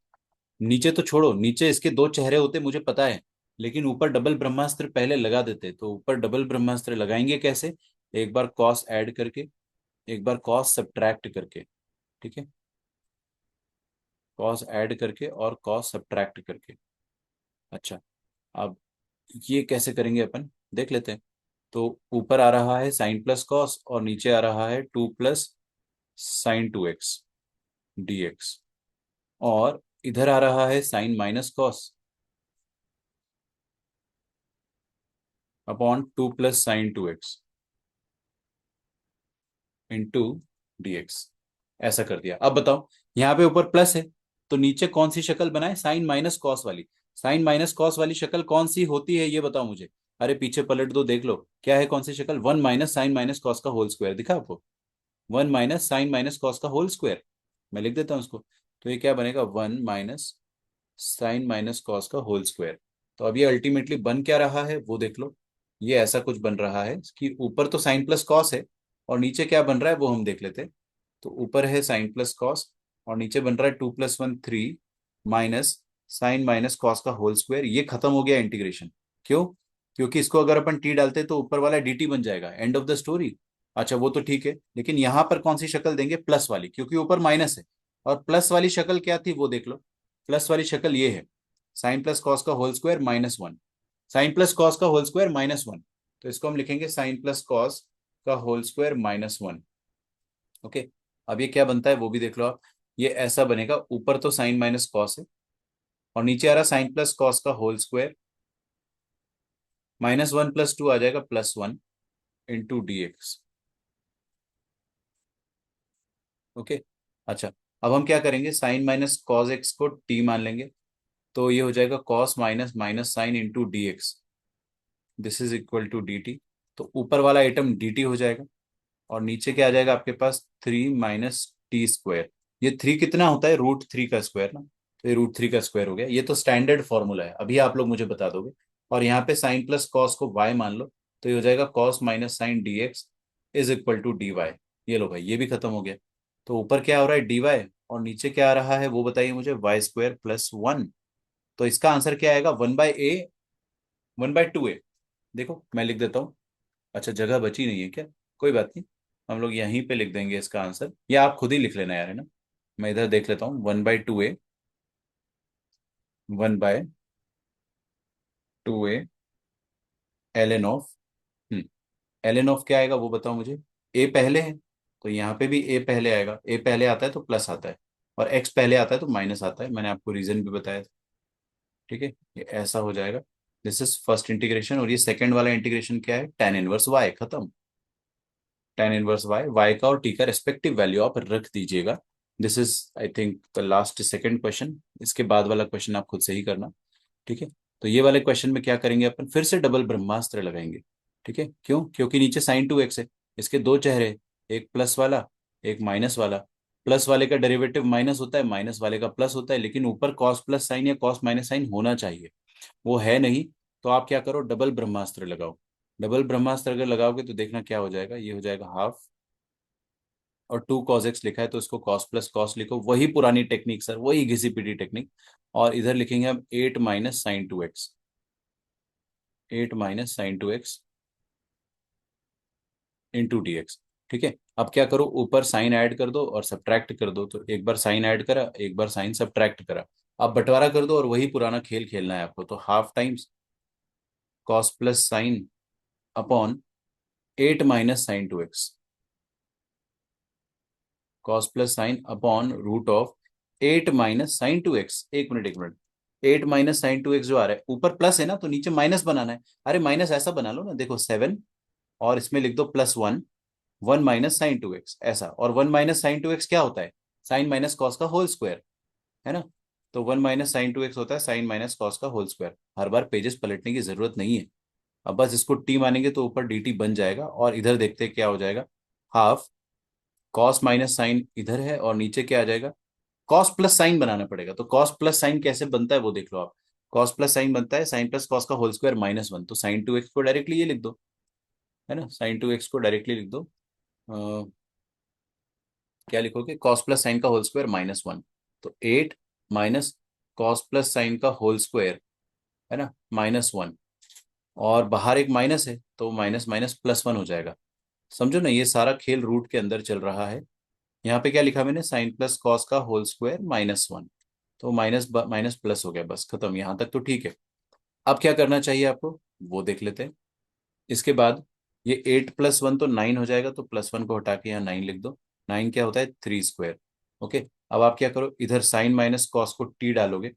नीचे तो छोड़ो, नीचे इसके दो चेहरे होते मुझे पता है, लेकिन ऊपर डबल ब्रह्मास्त्र पहले लगा देते, तो ऊपर डबल ब्रह्मास्त्र लगाएंगे कैसे, एक बार कॉस ऐड करके, एक बार कॉस सब्ट्रैक्ट करके। ठीक है, कॉस ऐड करके और कॉस सब्ट्रैक्ट करके। अच्छा, अब ये कैसे करेंगे अपन, देख लेते हैं। तो ऊपर आ रहा है साइन प्लस कॉस और नीचे आ रहा है two plus sine two x d x, और इधर आ रहा है sine minus cos upon two plus sine two x into d x. ऐसा कर दिया। अब बताओ, यहाँ पे ऊपर प्लस है, तो नीचे कौन सी शक्ल बनाए, साइन माइनस कॉस वाली। साइन माइनस कॉस वाली शक्ल कौन सी होती है ये बताओ मुझे। अरे पीछे पलट दो, देख लो क्या है, कौन सी शक्ल, one minus sine minus cos का होल स्क्वायर, दिखा आपको, one minus sine minus cos का होल स्क्वायर। मैं लिख देता हूँ उसको, तो ये क्या बनेगा, one minus sine minus cos का होल स्क्वायर। तो अब ये अल्टीमेटली बन क्या रहा है वो देख लो। ये ऐसा कुछ बन रहा है कि ऊपर तो साइन प्लस कॉस है और नीचे क्या बन रहा है वो हम देख लेते हैं। तो ऊपर है साइन प्लस कॉस और नीचे बन रहा है 2 + 1 3 माइनस साइन माइनस कॉस का होल स्क्वायर। ये खत्म हो गया इंटीग्रेशन। क्यों? क्योंकि इसको अगर अपन टी डालते तो ऊपर वाला dt बन जाएगा, एंड ऑफ द स्टोरी। अच्छा वो तो ठीक है, लेकिन यहां पर कौन सी शक्ल देंगे? प्लस वाली, क्योंकि ऊपर माइनस है। और प्लस वाली शक्ल क्या थी वो देख लो। प्लस वाली शक्ल ये है, साइन प्लस कॉस का whole square -1। Sine plus cos का होल स्क्वायर -1, तो इसको हम लिखेंगे साइन प्लस कॉस का होल स्क्वायर -1। ओके। अब ये क्या बनता है वो भी देख लो आप। ये ऐसा बनेगा, ऊपर तो साइन माइनस कॉस है और नीचे आ रहा साइन प्लस कॉस का होल स्क्वायर, -1 + 2 आ जाएगा +1 इंटू dx। ओके। अच्छा, अब हम क्या करेंगे, साइन माइनस कॉस एक्स को t मान लेंगे। तो ये हो जाएगा cos minus minus sine into dx। This is equal to dt। तो ऊपर वाला आइटम dt हो जाएगा और नीचे क्या आ जाएगा आपके पास, 3 - t²। ये 3 कितना होता है? √3 का स्क्वायर ना। तो ये √3 का स्क्वायर हो गया। ये तो स्टैंडर्ड फॉर्मूला है, अभी आप लोग मुझे बता दोगे। और यहाँ पे साइन प्लस कॉस को y मान लो, तो ये हो जाएगा cos minus sine dx is equal to dy। ये लो भाई, ये भी खत्म हो गया। तो ऊपर क्या हो रहा है? dy। और नीचे क्या आ रहा है वो बताइए मुझे, y² + 1। तो इसका आंसर क्या आएगा? 1/2a। देखो मैं लिख देता हूँ। अच्छा जगह बची नहीं है क्या? कोई बात नहीं, हम लोग यहीं पे लिख देंगे इसका आंसर, या आप खुद ही लिख लेना यार, है ना। मैं इधर देख लेता हूँ, 1/2a, 1/2a ln of. ln of क्या आएगा वो बताओ मुझे। ए पहले है तो यहाँ पे भी ए पहले आएगा, ए पहले आता है तो प्लस आता है, और एक्स पहले आता है तो माइनस आता है। मैंने आपको रीजन भी बताया था। ठीक है, ये ऐसा हो जाएगा। This is first integration. और ये सेकंड वाला इंटीग्रेशन क्या है? tan inverse y. खत्म। tan इनवर्स वाई, वाई का और टी का रेस्पेक्टिव वैल्यू आप रख दीजिएगा। This is I think the last second question. इसके बाद वाला क्वेश्चन आप खुद से ही करना। ठीक है। तो ये वाले क्वेश्चन में क्या करेंगे अपन, फिर से डबल ब्रह्मास्त्र लगाएंगे। ठीक है, क्यों? क्योंकि नीचे sin 2x है, इसके दो चेहरे, एक प्लस वाला, एक माइनस वाला। प्लस वाले का डेरिवेटिव माइनस होता है, माइनस वाले का प्लस होता है, लेकिन ऊपर कॉस प्लस साइन या कॉस माइनस साइन होना चाहिए, वो है नहीं। तो आप क्या करो, डबल ब्रह्मास्त्र लगाओ। डबल ब्रह्मास्त्र अगर लगाओगे तो देखना क्या हो जाएगा। ये हो जाएगा हाफ, और 2 cos x लिखा है तो इसको cos प्लस कॉस लिखो, वही पुरानी टेक्निक सर, वही घिसी पिटी टेक्निक। और इधर लिखेंगे हम 8 - sin 2x। 8 - sin 2x into dx। ठीक है। अब क्या करो, ऊपर साइन ऐड कर दो और सब्ट्रैक्ट कर दो। तो एक बार साइन ऐड करा, एक बार साइन सब्ट्रैक्ट करा। अब बंटवारा कर दो और वही पुराना खेल खेलना है आपको। तो half times cos plus sine upon 8 - sin 2x। Cos plus sine upon √8 - sin 2x। एक मिनट एक मिनट। 8 - sin 2x जो आ रहा है, ऊपर प्लस है ना तो नीचे माइनस बनाना है। अरे माइनस ऐसा बना लो ना, देखो 7, और इसमें लिख दो +1। 1 - sin 2x ऐसा। और 1 - sin 2x क्या होता है? साइन माइनस कॉस का होल स्क्वायर, है ना। तो 1 - sin 2x होता है साइन माइनस कॉस का होल स्क्वायर। हर बार पेजेस पलटने की जरूरत नहीं है। अब बस इसको टी मानेंगे तो ऊपर dt बन जाएगा। और इधर देखते हैं क्या हो जाएगा। हाफ कॉस माइनस साइन इधर है और नीचे क्या आ जाएगा, कॉस प्लस साइन बनाना पड़ेगा। तो कॉस प्लस साइन कैसे बनता है वो देख लो आप। कॉस प्लस साइन बनता है साइन प्लस कॉस का होल स्क्वायर -1। तो sin 2x को डायरेक्टली ये लिख दो, है ना। sin 2x को डायरेक्टली लिख दो। क्या लिखोगे, कॉस प्लस साइन का होल स्क्वायर -1। तो 8 माइनस कॉस प्लस साइन का होल स्क्वायर, है ना, -1। और बाहर एक माइनस है तो माइनस माइनस +1 हो जाएगा। समझो ना, ये सारा खेल रूट के अंदर चल रहा है। यहाँ पे क्या लिखा मैंने, साइन प्लस कॉस का होल स्क्वायर -1। तो माइनस माइनस प्लस हो गया, बस खत्म। यहाँ तक तो ठीक है। अब क्या करना चाहिए आपको वो देख लेते हैं। इसके बाद ये 8 + 1 तो 9 हो जाएगा, तो +1 को हटा के यहाँ 9 लिख दो। 9 क्या होता है, 3²। ओके। अब आप क्या करो, इधर साइन माइनस कॉस को टी डालोगे,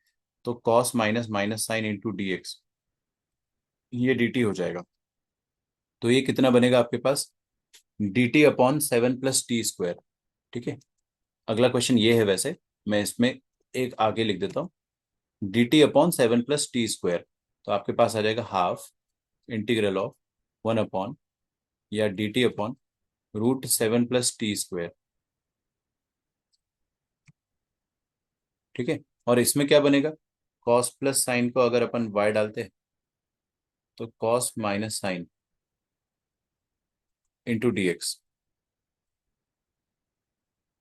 तो cos minus minus sine into dx, ये dt हो जाएगा। तो ये कितना बनेगा आपके पास, dt/7 + t²। ठीक है। अगला क्वेश्चन ये है वैसे, मैं इसमें एक आगे लिख देता हूँ, dt/7 + t²। तो आपके पास आ जाएगा हाफ इंटीग्रल ऑफ 1 या dt/√7 + t²। ठीक है। और इसमें क्या बनेगा, कॉस प्लस साइन को अगर अपन y डालते तो cos minus sine into d x,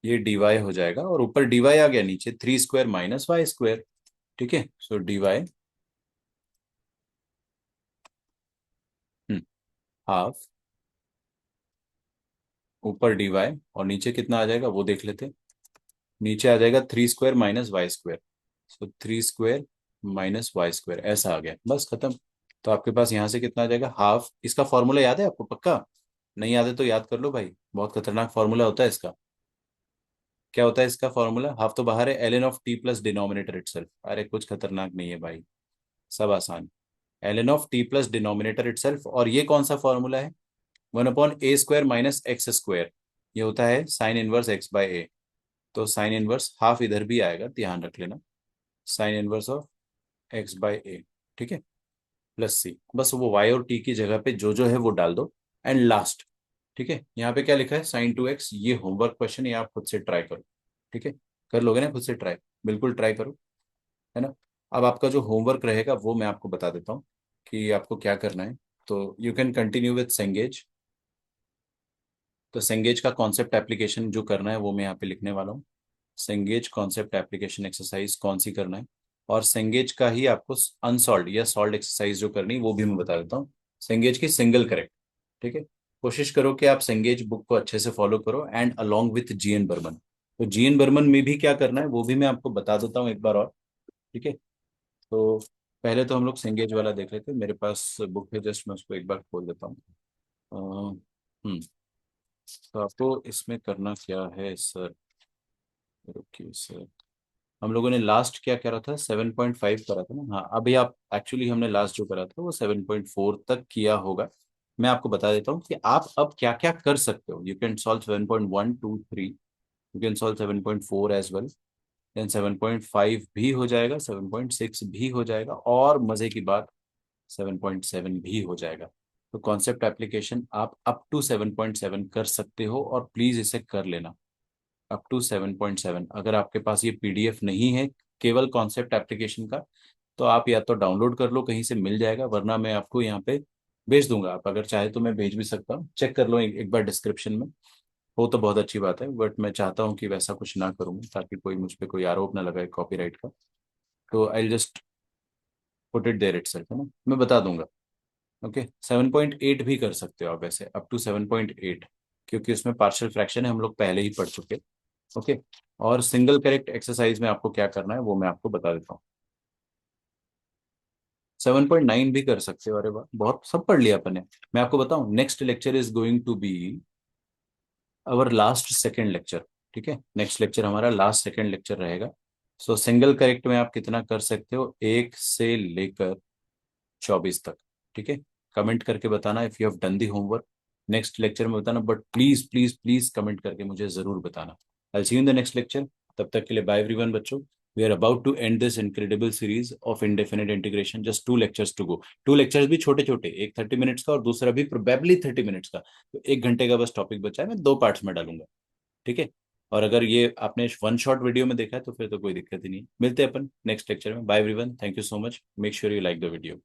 ये dy हो जाएगा, और ऊपर dy आ गया, नीचे 3 स्क्वायर माइनस वाई स्क्वायर। ठीक है, सो dy हाफ, ऊपर dy, और नीचे कितना आ जाएगा वो देख लेते हैं। नीचे आ जाएगा 3 स्क्वायर माइनस वाई स्क्वायर, सो 3 स्क्वायर माइनस वाई स्क्वायर, ऐसा आ गया, बस खत्म। तो आपके पास यहाँ से कितना आ जाएगा, हाफ। इसका फॉर्मूला याद है आपको पक्का? नहीं याद है तो याद कर लो भाई, बहुत खतरनाक फॉर्मूला होता है इसका। क्या होता है इसका फॉर्मूला? हाफ तो बाहर है, L of t plus denominator itself. अरे कुछ खतरनाक नहीं है भाई, सब आसान। L of t plus denominator itself, और ये कौन सा फॉर्मूला है? 1/a² माइनस एक्स स्क्वायर, ये होता है साइन इनवर्स एक्स बाय ए। तो साइन इनवर्स हाफ इधर भी आएगा, ध्यान रख लेना, sine inverse of x by a. ठीक है, प्लस सी, बस वो वाई और टी की जगह पे जो जो है वो डाल दो। एंड लास्ट, ठीक है, यहाँ पे क्या लिखा है, sin 2x। ये होमवर्क क्वेश्चन, ये आप खुद से ट्राई करो। ठीक है, कर लोगे ना खुद से ट्राई? बिल्कुल ट्राई करो, है ना। अब आपका जो होमवर्क रहेगा वो मैं आपको बता देता हूँ कि आपको क्या करना है। तो you can continue with Cengage. तो सेंगेज का कॉन्सेप्ट एप्लीकेशन जो करना है वो मैं यहाँ पे लिखने वाला हूँ। सेंगेज कॉन्सेप्ट एप्लीकेशन एक्सरसाइज कौन सी करना है, और सेंगेज का ही आपको अनसॉल्व या सॉल्व एक्सरसाइज जो करनी है वो भी मैं बता देता हूँ। सेंगेज की सिंगल करेक्ट। ठीक है, कोशिश करो कि आप सेंगेज बुक को अच्छे से फॉलो करो, and along with G N Berman. तो जीएन बर्मन में भी क्या करना है वो भी मैं आपको बता देता हूँ एक बार और। ठीक है, तो पहले तो हम लोग सेंगेज वाला देख लेते हैं। मेरे पास बुक है, जस्ट मैं उसको एक बार खोल देता हूँ। हम्म, तो आपको इसमें करना क्या है सर? ओके सर, हम लोगों ने लास्ट क्या करा था, 7.5 करा था ना? हाँ, अभी आप एक्चुअली हमने लास्ट जो करा था वो 7.4 तक किया होगा। मैं आपको बता देता हूँ कि आप अब क्या क्या कर सकते हो। You can solve 7.1 2 3, you can solve 7.4 as well, then 7.5 भी हो जाएगा, 7.6 भी हो जाएगा, और मजे की बात 7.7 भी हो जाएगा। तो कॉन्सेप्ट एप्लीकेशन आप अप टू 7.7 कर सकते हो, और प्लीज इसे कर लेना, अप टू 7.7। अगर आपके पास ये पीडीएफ नहीं है केवल कॉन्सेप्ट एप्लीकेशन का, तो आप या तो डाउनलोड कर लो, कहीं से मिल जाएगा, वरना मैं आपको यहाँ पे भेज दूंगा। आप अगर चाहे तो मैं भेज भी सकता हूँ, चेक कर लो एक बार डिस्क्रिप्शन में। हो तो बहुत अच्छी बात है, बट मैं चाहता हूँ कि वैसा कुछ ना करूँ, ताकि कोई मुझ पे कोई आरोप ना लगाए कॉपीराइट का। तो I just put it there itself, है ना, मैं बता दूंगा। ओके, 7.8 भी कर सकते हो आप वैसे, अप टू 7.8, क्योंकि उसमें पार्शियल फ्रैक्शन है, हम लोग पहले ही पढ़ चुके। ओके, और सिंगल करेक्ट एक्सरसाइज में आपको क्या करना है वो मैं आपको बता देता हूँ। 7.9 भी कर सकते हो, अरे वाह, बहुत सब पढ़ लिया अपन ने। मैं आपको बताऊं, next lecture is going to be our last second lecture. ठीक है, नेक्स्ट लेक्चर हमारा लास्ट सेकेंड लेक्चर रहेगा। सो सिंगल करेक्ट में आप कितना कर सकते हो, 1 से लेकर 24 तक। ठीक है, कमेंट करके बताना if you have done the homework. Next lecture में बताना, but please please please comment करके मुझे जरूर बताना। I see you in the next lecture. तब तक के लिए बाय एवरीवन बच्चों। We are about to end this incredible series of indefinite integration, just 2 lectures to go. 2 lectures भी छोटे छोटे, एक 30 मिनट्स का और दूसरा भी प्रोबेबली 30 मिनट्स का। तो 1 घंटे का बस टॉपिक बचा है, मैं 2 पार्ट्स में डालूंगा। ठीक है, और अगर ये आपने वन शॉट वीडियो में देखा है तो फिर तो कोई दिक्कत ही नहीं। मिलते हैं अपन नेक्स्ट लेक्चर में। Bye everyone, thank you so much, make sure you like the video.